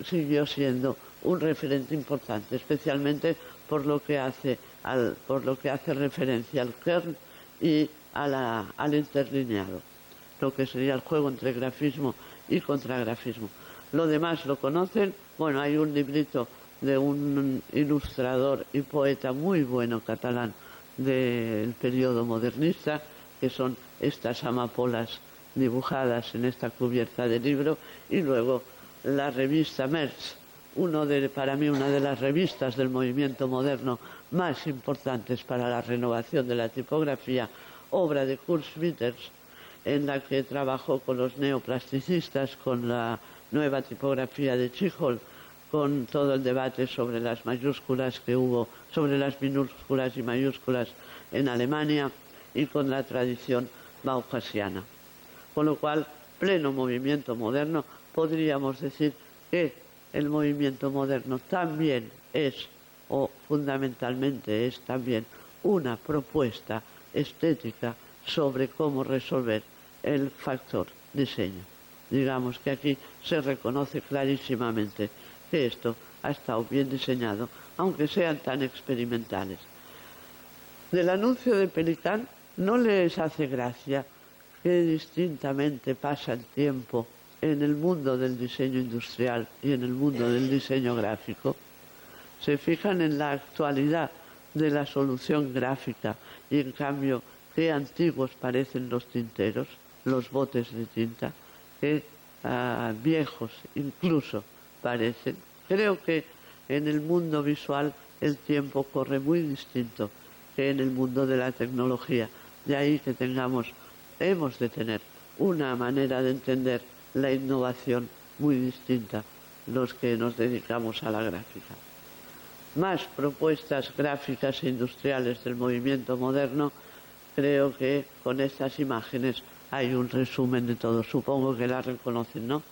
Speaker 2: siguió siendo un referente importante, especialmente por lo que hace referencia al kern y al interlineado, lo que sería el juego entre grafismo y contragrafismo. Lo demás lo conocen. Bueno, hay un librito de un ilustrador y poeta muy bueno catalán, del periodo modernista, que son estas amapolas dibujadas en esta cubierta de libro, y luego la revista Merz, para mí una de las revistas del movimiento moderno más importantes para la renovación de la tipografía, obra de Kurt Schwitters, en la que trabajó con los neoplasticistas, con la nueva tipografía de Chichol, con todo el debate sobre las mayúsculas que hubo, sobre las minúsculas y mayúsculas en Alemania, y con la tradición bauhasiana. Con lo cual, pleno movimiento moderno, podríamos decir que el movimiento moderno también es, o fundamentalmente es también, una propuesta estética sobre cómo resolver el factor diseño. Digamos que aquí se reconoce clarísimamente que esto ha estado bien diseñado, aunque sean tan experimentales. Del anuncio de Pelicán, ¿no les hace gracia que distintamente pasa el tiempo en el mundo del diseño industrial y en el mundo del diseño gráfico? Se fijan en la actualidad de la solución gráfica y en cambio qué antiguos parecen los tinteros, los botes de tinta, qué viejos incluso parecen. Creo que en el mundo visual el tiempo corre muy distinto que en el mundo de la tecnología. De ahí que hemos de tener una manera de entender la innovación muy distinta los que nos dedicamos a la gráfica. Más propuestas gráficas e industriales del movimiento moderno. Creo que con estas imágenes hay un resumen de todo. Supongo que la reconocen, ¿no?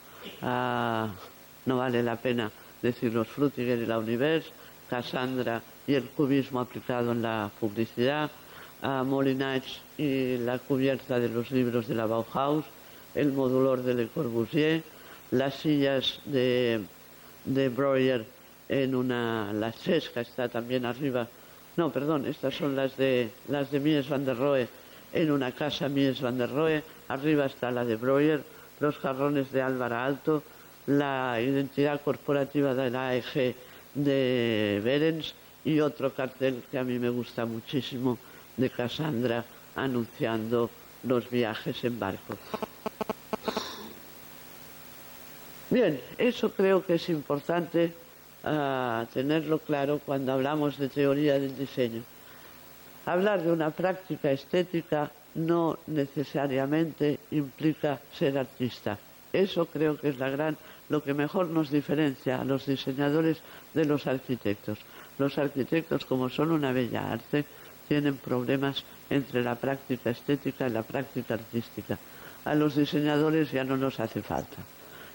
Speaker 2: No vale la pena decir los Frutiger y la Univers, Cassandra y el cubismo aplicado en la publicidad, Molinage y la cubierta de los libros de la Bauhaus, el modulor de Le Corbusier, las sillas de Breuer la Sesca está también arriba. No, perdón, estas son las de Mies van der Rohe, en una casa Mies van der Rohe. Arriba está la de Breuer, los jarrones de Álvaro Alto, la identidad corporativa de la AEG de Behrens y otro cartel que a mí me gusta muchísimo de Cassandra anunciando los viajes en barco. Bien, eso creo que es importante tenerlo claro cuando hablamos de teoría del diseño. Hablar de una práctica estética no necesariamente implica ser artista. Eso creo que es lo que mejor nos diferencia a los diseñadores de los arquitectos. Los arquitectos, como son una bella arte, tienen problemas entre la práctica estética y la práctica artística. A los diseñadores ya no nos hace falta.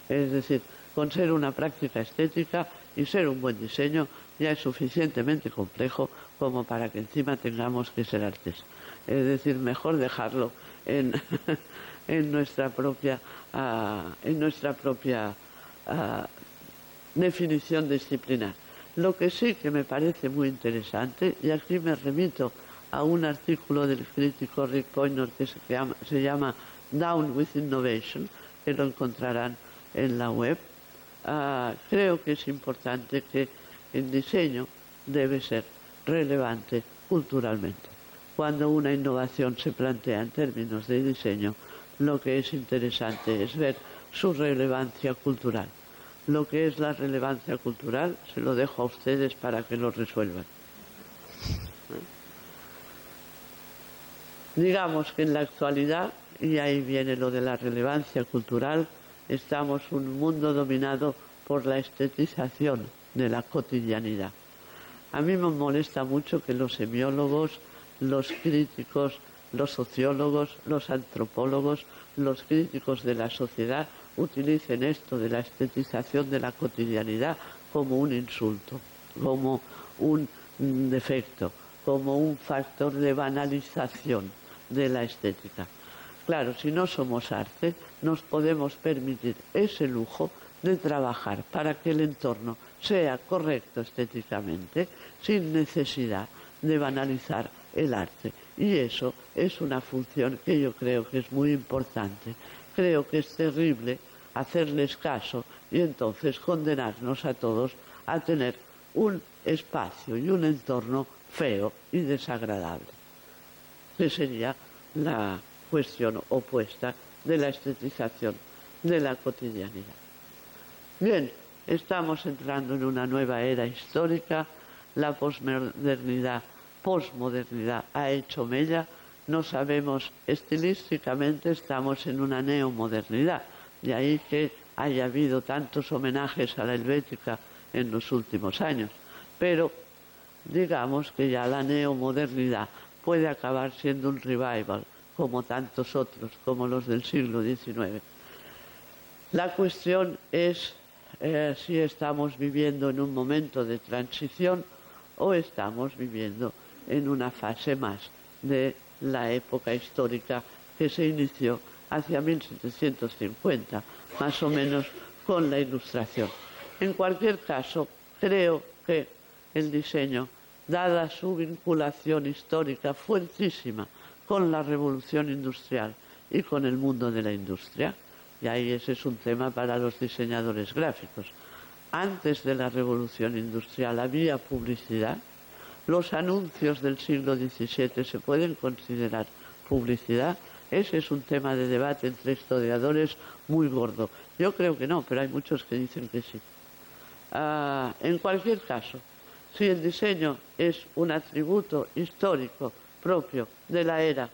Speaker 2: Es decir, con ser una práctica estética y ser un buen diseño ya es suficientemente complejo como para que encima tengamos que ser artes. Es decir, mejor dejarlo en nuestra propia definición disciplinar. Lo que sí que me parece muy interesante, y aquí me remito a un artículo del crítico Rick Poynor que se llama Down with Innovation, que lo encontrarán en la web. Creo que es importante que el diseño debe ser relevante culturalmente. Cuando una innovación se plantea en términos de diseño, lo que es interesante es ver su relevancia cultural. Lo que es la relevancia cultural se lo dejo a ustedes para que lo resuelvan. Digamos que en la actualidad, y ahí viene lo de la relevancia cultural, estamos en un mundo dominado por la estetización de la cotidianidad. A mí me molesta mucho que los semiólogos, los críticos, los sociólogos, los antropólogos, los críticos de la sociedad utilicen esto de la estetización de la cotidianidad como un insulto, como un defecto, como un factor de banalización de la estética. Claro, si no somos arte, nos podemos permitir ese lujo de trabajar para que el entorno sea correcto estéticamente, sin necesidad de banalizar el arte. Y eso es una función que yo creo que es muy importante. Creo que es terrible hacerles caso y entonces condenarnos a todos a tener un espacio y un entorno feo y desagradable. que sería la cuestión opuesta de la estetización de la cotidianidad. Bien, estamos entrando en una nueva era histórica, la posmodernidad ha hecho mella, no sabemos, estilísticamente estamos en una neomodernidad, de ahí que haya habido tantos homenajes a la Helvética en los últimos años, pero digamos que ya la neomodernidad puede acabar siendo un revival, como tantos otros, como los del siglo XIX. La cuestión es si estamos viviendo en un momento de transición o estamos viviendo en una fase más de la época histórica que se inició hacia 1750, más o menos con la Ilustración. En cualquier caso, creo que el diseño, dada su vinculación histórica fuertísima con la revolución industrial y con el mundo de la industria, y ahí ese es un tema para los diseñadores gráficos. Antes de la revolución industrial había publicidad. Los anuncios del siglo XVII se pueden considerar publicidad. Ese es un tema de debate entre historiadores muy gordo. Yo creo que no, pero hay muchos que dicen que sí. En cualquier caso, si el diseño es un atributo histórico propio de la era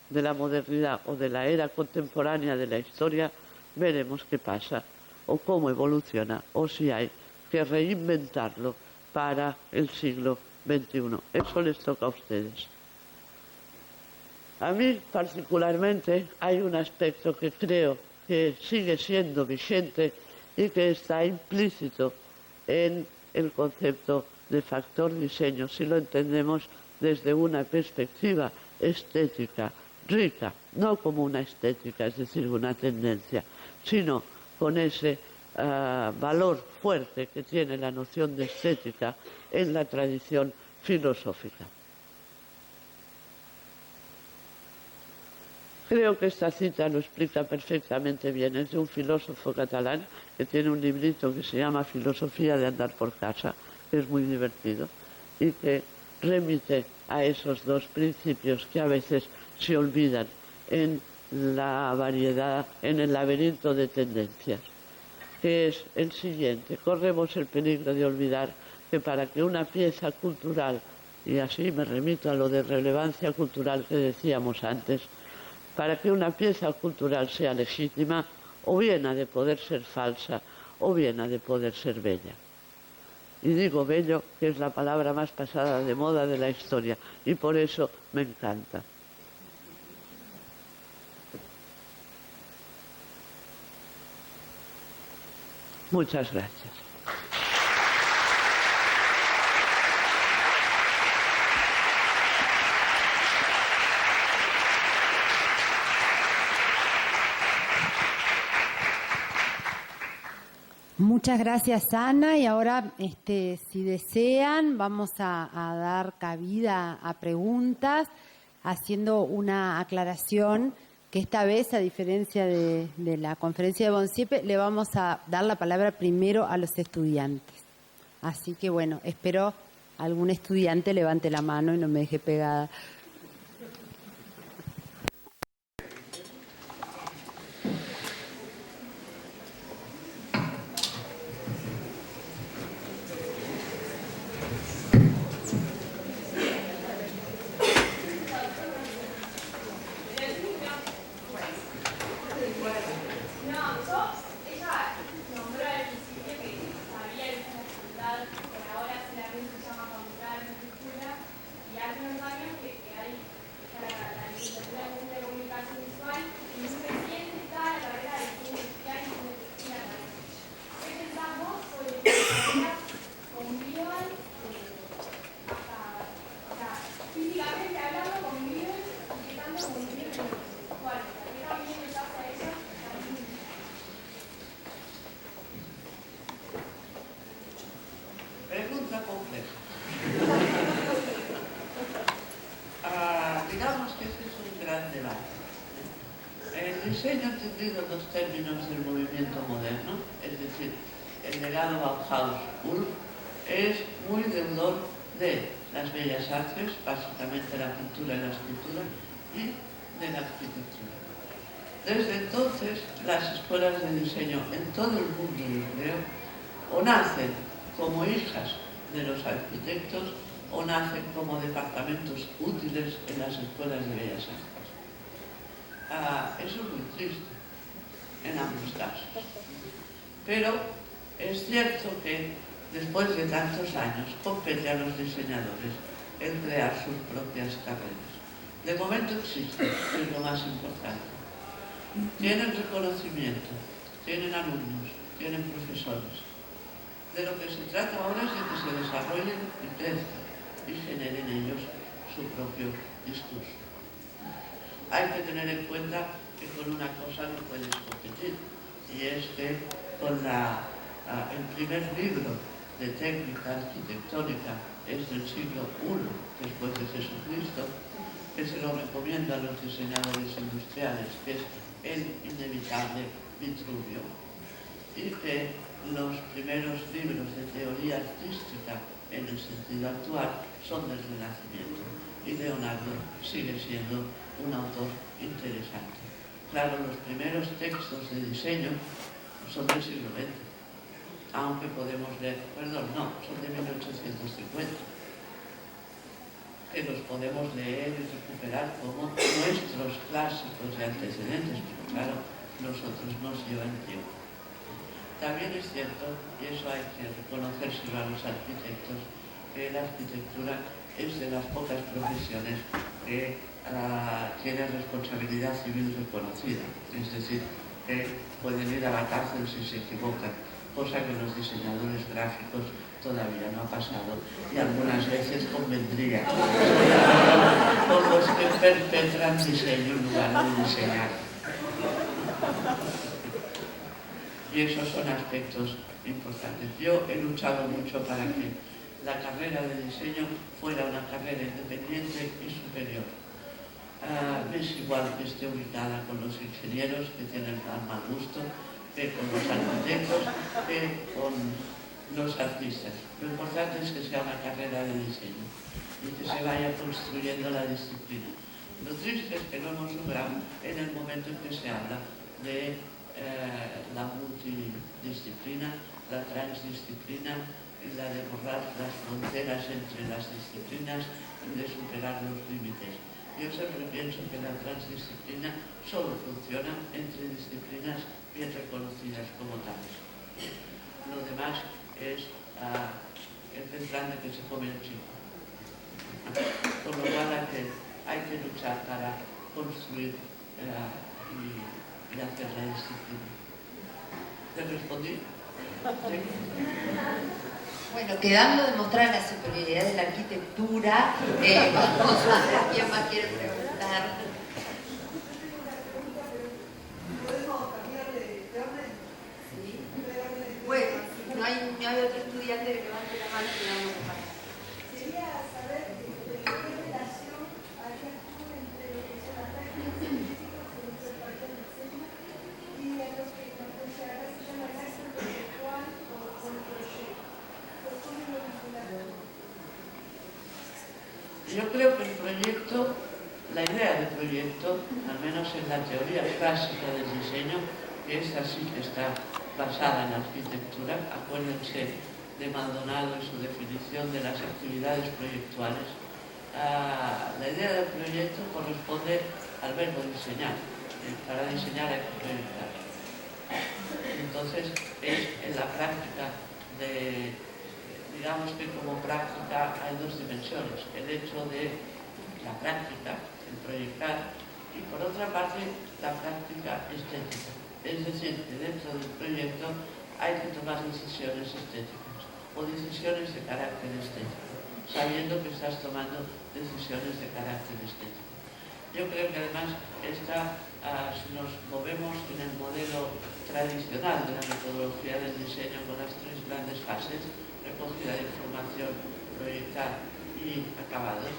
Speaker 2: de la modernidad o de la era contemporánea de la historia, veremos qué pasa o cómo evoluciona o si hay que reinventarlo para el siglo XXI. Eso les toca a ustedes. A mí particularmente hay un aspecto que creo que sigue siendo vigente y que está implícito en el concepto de factor diseño, si lo entendemos desde una perspectiva estética rica, no como una estética, es decir, una tendencia, sino con ese valor fuerte que tiene la noción de estética en la tradición filosófica. Creo que esta cita lo explica perfectamente bien. Es de un filósofo catalán que tiene un librito que se llama Filosofía de andar por casa, que es muy divertido y que remite a esos dos principios que a veces se olvidan en la variedad, en el laberinto de tendencias, que es el siguiente. Corremos el peligro de olvidar que para que una pieza cultural, y así me remito a lo de relevancia cultural que decíamos antes, para que una pieza cultural sea legítima, o bien ha de poder ser falsa, o bien ha de poder ser bella. Y digo bello, que es la palabra más pasada de moda de la historia, y por eso me encanta. Muchas gracias.
Speaker 1: Muchas gracias, Ana. Y ahora, si desean, vamos a dar cabida a preguntas, haciendo una aclaración que esta vez, a diferencia de la conferencia de Bonsiepe, le vamos a dar la palabra primero a los estudiantes. Así que, bueno, espero algún estudiante levante la mano y no me deje pegada.
Speaker 2: Pregunta compleja. Digamos que ese es un gran debate. El diseño ha entendido los términos del movimiento moderno, es decir, el legado Bauhaus-Ulf, es muy deudor de las bellas artes, básicamente la pintura y la escultura, y de la arquitectura. Desde entonces, las escuelas de diseño en todo el mundo, yo creo, o nacen como hijas de los arquitectos o nacen como departamentos útiles en las escuelas de bellas artes. Eso es muy triste en ambos casos. Pero es cierto que después de tantos años compete a los diseñadores el crear sus propias carreras. De momento existe, es lo más importante. Tienen reconocimiento, tienen alumnos, tienen profesores. De lo que se trata ahora es de que se desarrollen y crezcan y generen ellos su propio discurso. Hay que tener en cuenta que con una cosa no puedes competir, y es que con el primer libro de técnica arquitectónica es del siglo I después de Jesucristo, que se lo recomiendo a los diseñadores industriales, que es el inevitable Vitruvio, y que los primeros libros de teoría artística en el sentido actual son del Renacimiento, y Leonardo sigue siendo un autor interesante. Claro, los primeros textos de diseño son del siglo XX, aunque podemos leer, son de 1850, que los podemos leer y recuperar como nuestros clásicos y antecedentes, pero claro, nosotros nos llevan tiempo. También es cierto, y eso hay que reconocérselo a los arquitectos, que la arquitectura es de las pocas profesiones que tiene responsabilidad civil reconocida, es decir, que pueden ir a la cárcel si se equivocan, cosa que los diseñadores gráficos todavía no ha pasado, y algunas veces convendría con los que perpetran diseño en lugar de diseñar. Y esos son aspectos importantes. Yo he luchado mucho para que la carrera de diseño fuera una carrera independiente y superior. Es igual que esté ubicada con los ingenieros, que tienen tan mal gusto, que con los arquitectos, que con los artistas. Lo importante es que sea una carrera de diseño y que se vaya construyendo la disciplina. Lo triste es que no hemos logrado en el momento en que se habla de la multidisciplina, la transdisciplina, la de borrar las fronteras entre las disciplinas y de superar los límites. Yo siempre pienso que la transdisciplina solo funciona entre disciplinas bien reconocidas como tales. Lo demás es el plan de que se come el chico. Con lo cual hay que luchar para construir y hacer la disciplina. ¿Te respondí? ¿Sí?
Speaker 1: Bueno, quedando demostrada la superioridad de la arquitectura, vamos a ver quién más quiere preguntar. ¿Sí? Bueno, si no hay otro estudiante que levante la mano, le vamos a pasar.
Speaker 3: Quería saber de qué relación había entre lo que son las prácticas científicas y nuestro parte del diseño y a lo que se haga se llama el arte conceptual o con el proyecto. ¿Cómo lo vincularon?
Speaker 2: Yo creo que el proyecto, la idea del proyecto, al menos en la teoría clásica del diseño, que esta sí que está basada en la arquitectura, acuérdense de Maldonado y su definición de las actividades proyectuales. La idea del proyecto corresponde al verbo diseñar. Para diseñar hay que proyectar. Entonces, es en la práctica digamos que como práctica hay dos dimensiones. El hecho de la práctica, el proyectar, y por otra parte, la práctica estética. Es decir, que dentro del proyecto hay que tomar decisiones estéticas o decisiones de carácter estético, sabiendo que estás tomando decisiones de carácter estético. Yo creo que además si nos movemos en el modelo tradicional de la metodología del diseño con las tres grandes fases, recogida de información, proyectar y acabados,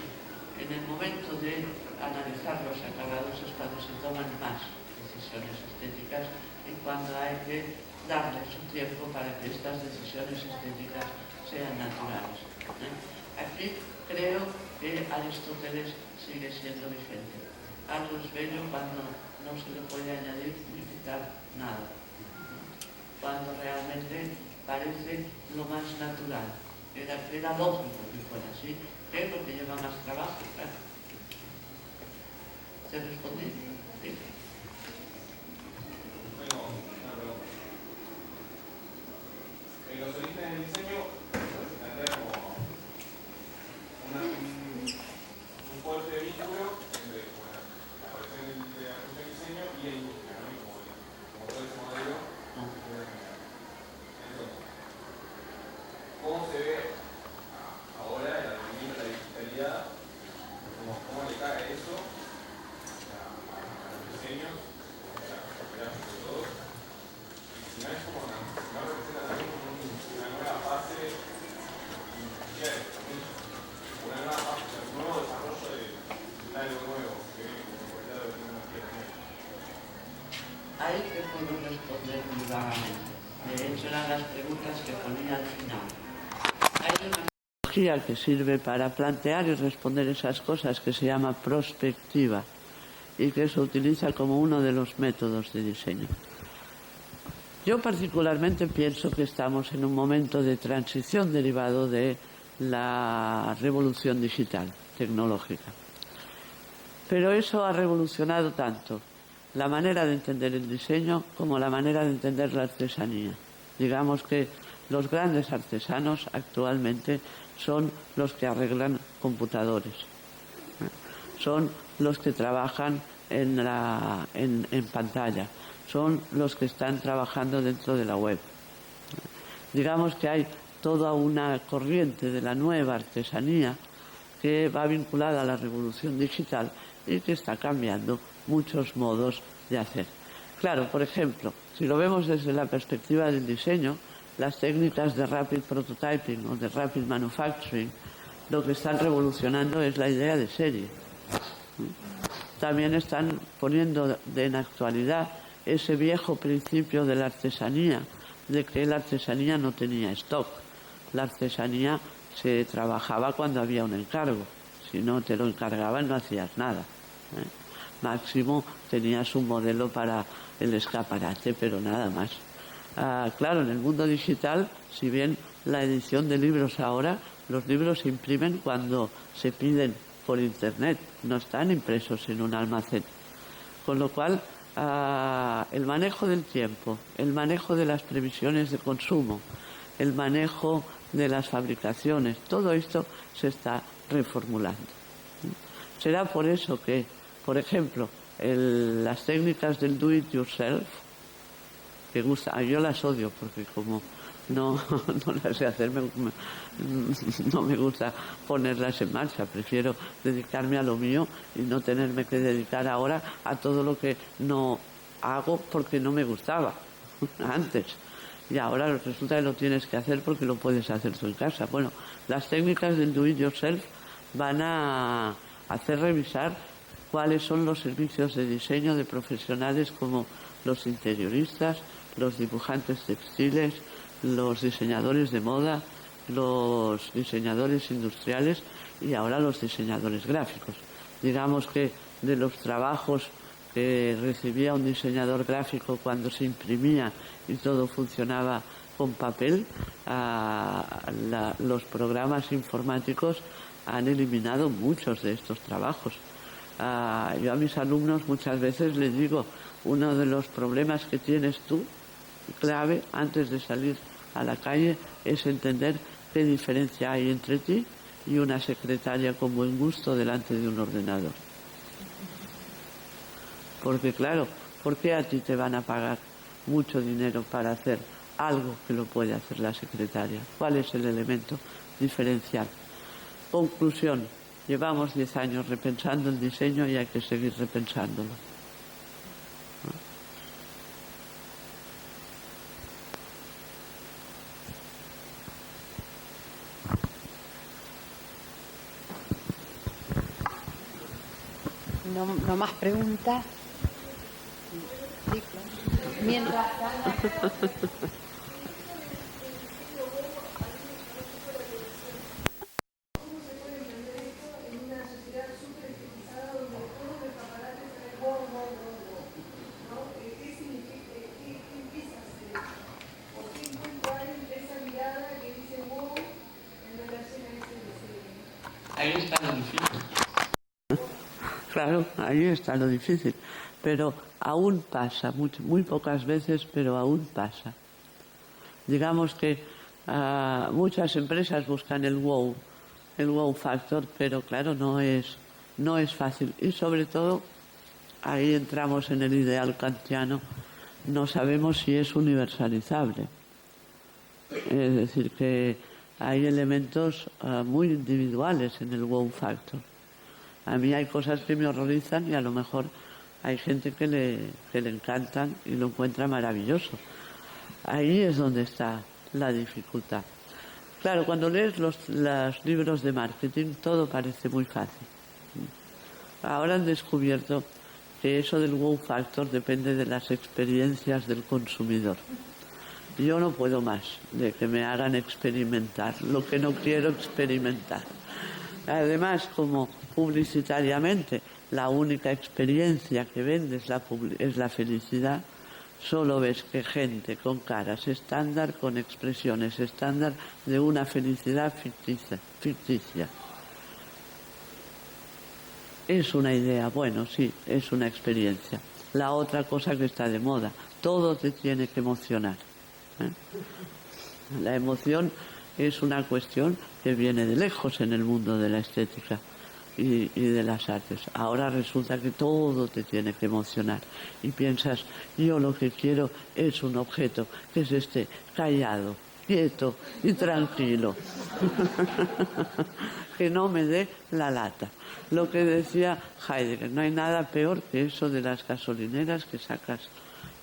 Speaker 2: en el momento de analizar los acabados es cuando se toman más decisiones estéticas y cuando hay que darles un tiempo para que estas decisiones estéticas sean naturales. Aquí creo que Aristóteles sigue siendo vigente. algo es bello cuando no se le puede añadir ni quitar nada, cuando realmente parece lo más natural. Era lógico que fuera así, que es lo que lleva más trabajo, claro. ¿Te respondí? Sí.
Speaker 4: Bueno, una pregunta. En los orígenes del diseño se tendría como un fuerte vínculo entre la aparición de la función de diseño y la industria, ¿no? Y como todo ese modelo que puede generar. Entonces, ¿cómo se ve ahora el advenimiento de la digitalidad? ¿Cómo le cae eso a los diseños, a las fotografías de todos? Y si no es como no representa también como una nueva fase industrial, también una nueva fase, o sea, un nuevo desarrollo de algo nuevo que viene por el lado de la tecnología también.
Speaker 2: Ahí te puedo responder muy vagamente. De hecho, eran las preguntas que ponía al final. Hay una metodología que sirve para plantear y responder esas cosas que se llama prospectiva y que se utiliza como uno de los métodos de diseño. Yo particularmente pienso que estamos en un momento de transición derivado de la revolución digital, tecnológica. Pero eso ha revolucionado tanto la manera de entender el diseño como la manera de entender la artesanía. Digamos que los grandes artesanos actualmente son los que arreglan computadores, son los que trabajan en pantalla, son los que están trabajando dentro de la web. Digamos que hay toda una corriente de la nueva artesanía que va vinculada a la revolución digital y que está cambiando muchos modos de hacer. Claro, por ejemplo, si lo vemos desde la perspectiva del diseño, las técnicas de rapid prototyping o de rapid manufacturing lo que están revolucionando es la idea de serie. También están poniendo en actualidad ese viejo principio de la artesanía, de que la artesanía no tenía stock. La artesanía se trabajaba cuando había un encargo. Si no te lo encargaban no hacías nada. Máximo tenías un modelo para el escaparate, pero nada más. Claro, en el mundo digital, si bien la edición de libros ahora, los libros se imprimen cuando se piden por internet, no están impresos en un almacén. Con lo cual, el manejo del tiempo, el manejo de las previsiones de consumo, el manejo de las fabricaciones, todo esto se está reformulando. Será por eso que, por ejemplo, las técnicas del do it yourself, que yo las odio porque como no las sé hacer, no me gusta ponerlas en marcha, prefiero dedicarme a lo mío y no tenerme que dedicar ahora a todo lo que no hago porque no me gustaba antes. Y ahora resulta que lo tienes que hacer porque lo puedes hacer tú en casa. Bueno, las técnicas del do it yourself van a hacer revisar cuáles son los servicios de diseño de profesionales como los interioristas, los dibujantes textiles, los diseñadores de moda, los diseñadores industriales y ahora los diseñadores gráficos. Digamos que de los trabajos que recibía un diseñador gráfico cuando se imprimía y todo funcionaba con papel, los programas informáticos han eliminado muchos de estos trabajos. Yo a mis alumnos muchas veces les digo, uno de los problemas que tienes tú, clave, antes de salir a la calle, es entender qué diferencia hay entre ti y una secretaria con buen gusto delante de un ordenador. Porque claro, ¿por qué a ti te van a pagar mucho dinero para hacer algo que lo puede hacer la secretaria? ¿Cuál es el elemento diferencial? Conclusión, llevamos 10 años repensando el diseño y hay que seguir repensándolo.
Speaker 1: No más preguntas. Sí, claro. Mientras
Speaker 3: ¿Cómo se puede entender esto en una sociedad súper estetizada donde todos los escaparates
Speaker 4: ahí está lo difícil.
Speaker 2: Claro, ahí está lo difícil. Pero aún pasa, muy pocas veces, pero aún pasa. Digamos que muchas empresas buscan el wow factor, pero claro, no es fácil. Y sobre todo, ahí entramos en el ideal kantiano, no sabemos si es universalizable. Es decir, que hay elementos muy individuales en el wow factor. A mí hay cosas que me horrorizan y a lo mejor hay gente que le encantan y lo encuentra maravilloso. Ahí es donde está la dificultad. Claro, cuando lees los libros de marketing todo parece muy fácil. Ahora han descubierto que eso del wow factor depende de las experiencias del consumidor. Yo no puedo más de que me hagan experimentar lo que no quiero experimentar. Además, como publicitariamente la única experiencia que vendes es la felicidad, solo ves que gente con caras estándar, con expresiones estándar de una felicidad ficticia. Es una idea, bueno, sí, es una experiencia. La otra cosa que está de moda, todo te tiene que emocionar. La emoción es una cuestión que viene de lejos en el mundo de la estética y de las artes. Ahora resulta que todo te tiene que emocionar y piensas, yo lo que quiero es un objeto que se esté callado, quieto y tranquilo, que no me dé la lata. Lo que decía Heidegger, no hay nada peor que eso de las gasolineras que sacas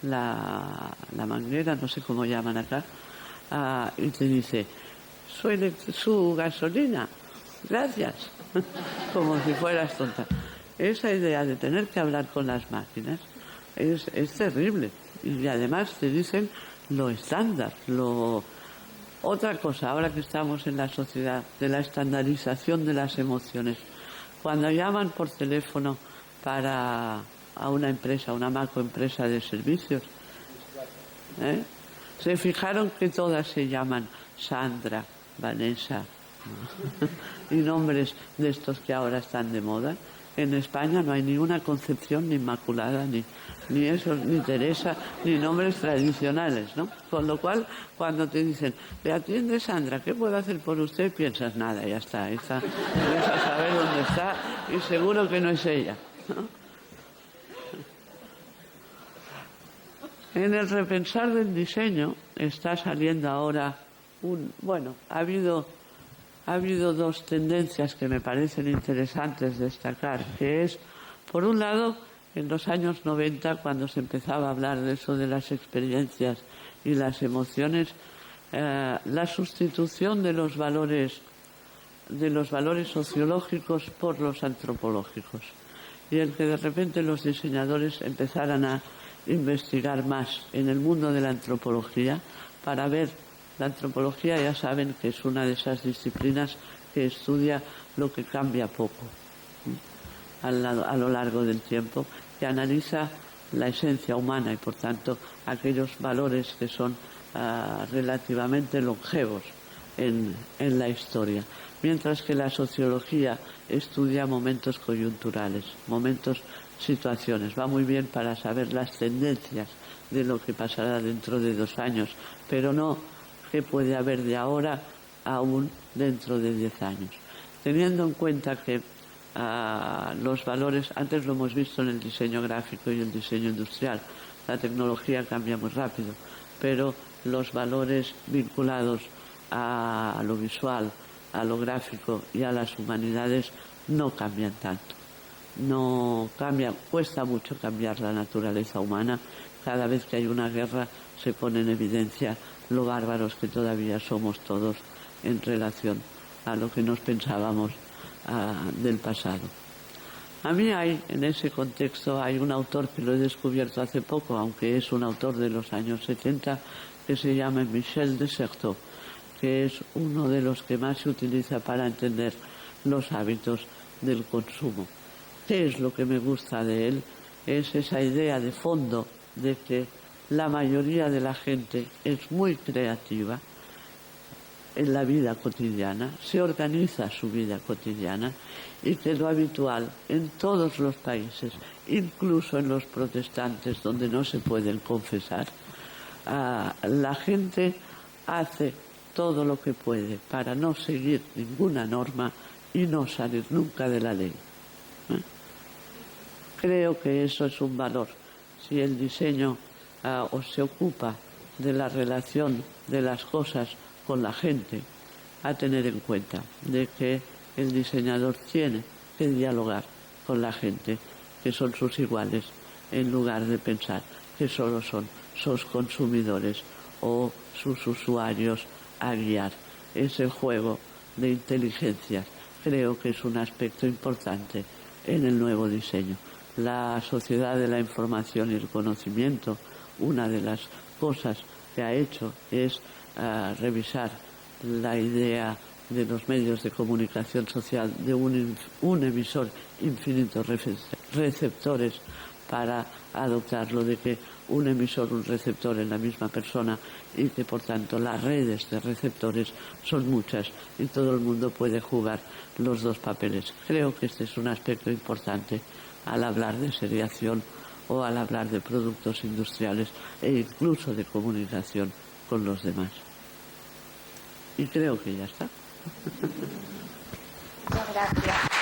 Speaker 2: la manguera, no sé cómo llaman acá, y te dice, su gasolina, gracias, como si fueras tonta. Esa idea de tener que hablar con las máquinas es terrible. Y además te dicen lo estándar, Otra cosa, ahora que estamos en la sociedad de la estandarización de las emociones, cuando llaman por teléfono a una empresa, una macroempresa de servicios, se fijaron que todas se llaman Sandra, Vanessa y nombres de estos que ahora están de moda. En España no hay ni una Concepción, ni Inmaculada, ni eso, ni Teresa, ni nombres tradicionales, ¿no? Con lo cual, cuando te dicen, le atiende Sandra, ¿qué puedo hacer por usted? Piensas, nada, ya está, ves a saber dónde está y seguro que no es ella, ¿no? En el repensar del diseño está saliendo ahora ha habido dos tendencias que me parecen interesantes destacar, que es, por un lado, en los años 90, cuando se empezaba a hablar de eso de las experiencias y las emociones, la sustitución de los valores sociológicos por los antropológicos. Y el que de repente los diseñadores empezaran a investigar más en el mundo de la antropología para ver. La antropología ya saben que es una de esas disciplinas que estudia lo que cambia poco a lo largo del tiempo, que analiza la esencia humana y por tanto aquellos valores que son relativamente longevos en la historia, mientras que la sociología estudia momentos coyunturales, situaciones. Va muy bien para saber las tendencias de lo que pasará dentro de 2 años, pero no qué puede haber de ahora aún dentro de 10 años. Teniendo en cuenta que los valores, antes lo hemos visto en el diseño gráfico y el diseño industrial, la tecnología cambia muy rápido, pero los valores vinculados a lo visual, a lo gráfico y a las humanidades no cambian tanto. No cambian, cuesta mucho cambiar la naturaleza humana. Cada vez que hay una guerra se pone en evidencia lo bárbaros que todavía somos todos en relación a lo que nos pensábamos del pasado. A mí en ese contexto hay un autor que lo he descubierto hace poco, aunque es un autor de los años 70, que se llama Michel de Certeau, que es uno de los que más se utiliza para entender los hábitos del consumo. ¿Qué es lo que me gusta de él? Es esa idea de fondo de que la mayoría de la gente es muy creativa en la vida cotidiana, se organiza su vida cotidiana y que lo habitual en todos los países, incluso en los protestantes donde no se pueden confesar, la gente hace todo lo que puede para no seguir ninguna norma y no salir nunca de la ley. Creo que eso es un valor. Si el diseño se ocupa de la relación de las cosas con la gente, a tener en cuenta de que el diseñador tiene que dialogar con la gente, que son sus iguales, en lugar de pensar que solo son sus consumidores o sus usuarios a guiar. Ese juego de inteligencias creo que es un aspecto importante en el nuevo diseño. La sociedad de la información y el conocimiento, una de las cosas que ha hecho es revisar la idea de los medios de comunicación social de un emisor infinito receptores para adoptarlo, de que un emisor, un receptor en la misma persona y que por tanto las redes de receptores son muchas y todo el mundo puede jugar los dos papeles. Creo que este es un aspecto importante al hablar de seriación o al hablar de productos industriales e incluso de comunicación con los demás. Y creo que ya está.
Speaker 5: Muchas gracias.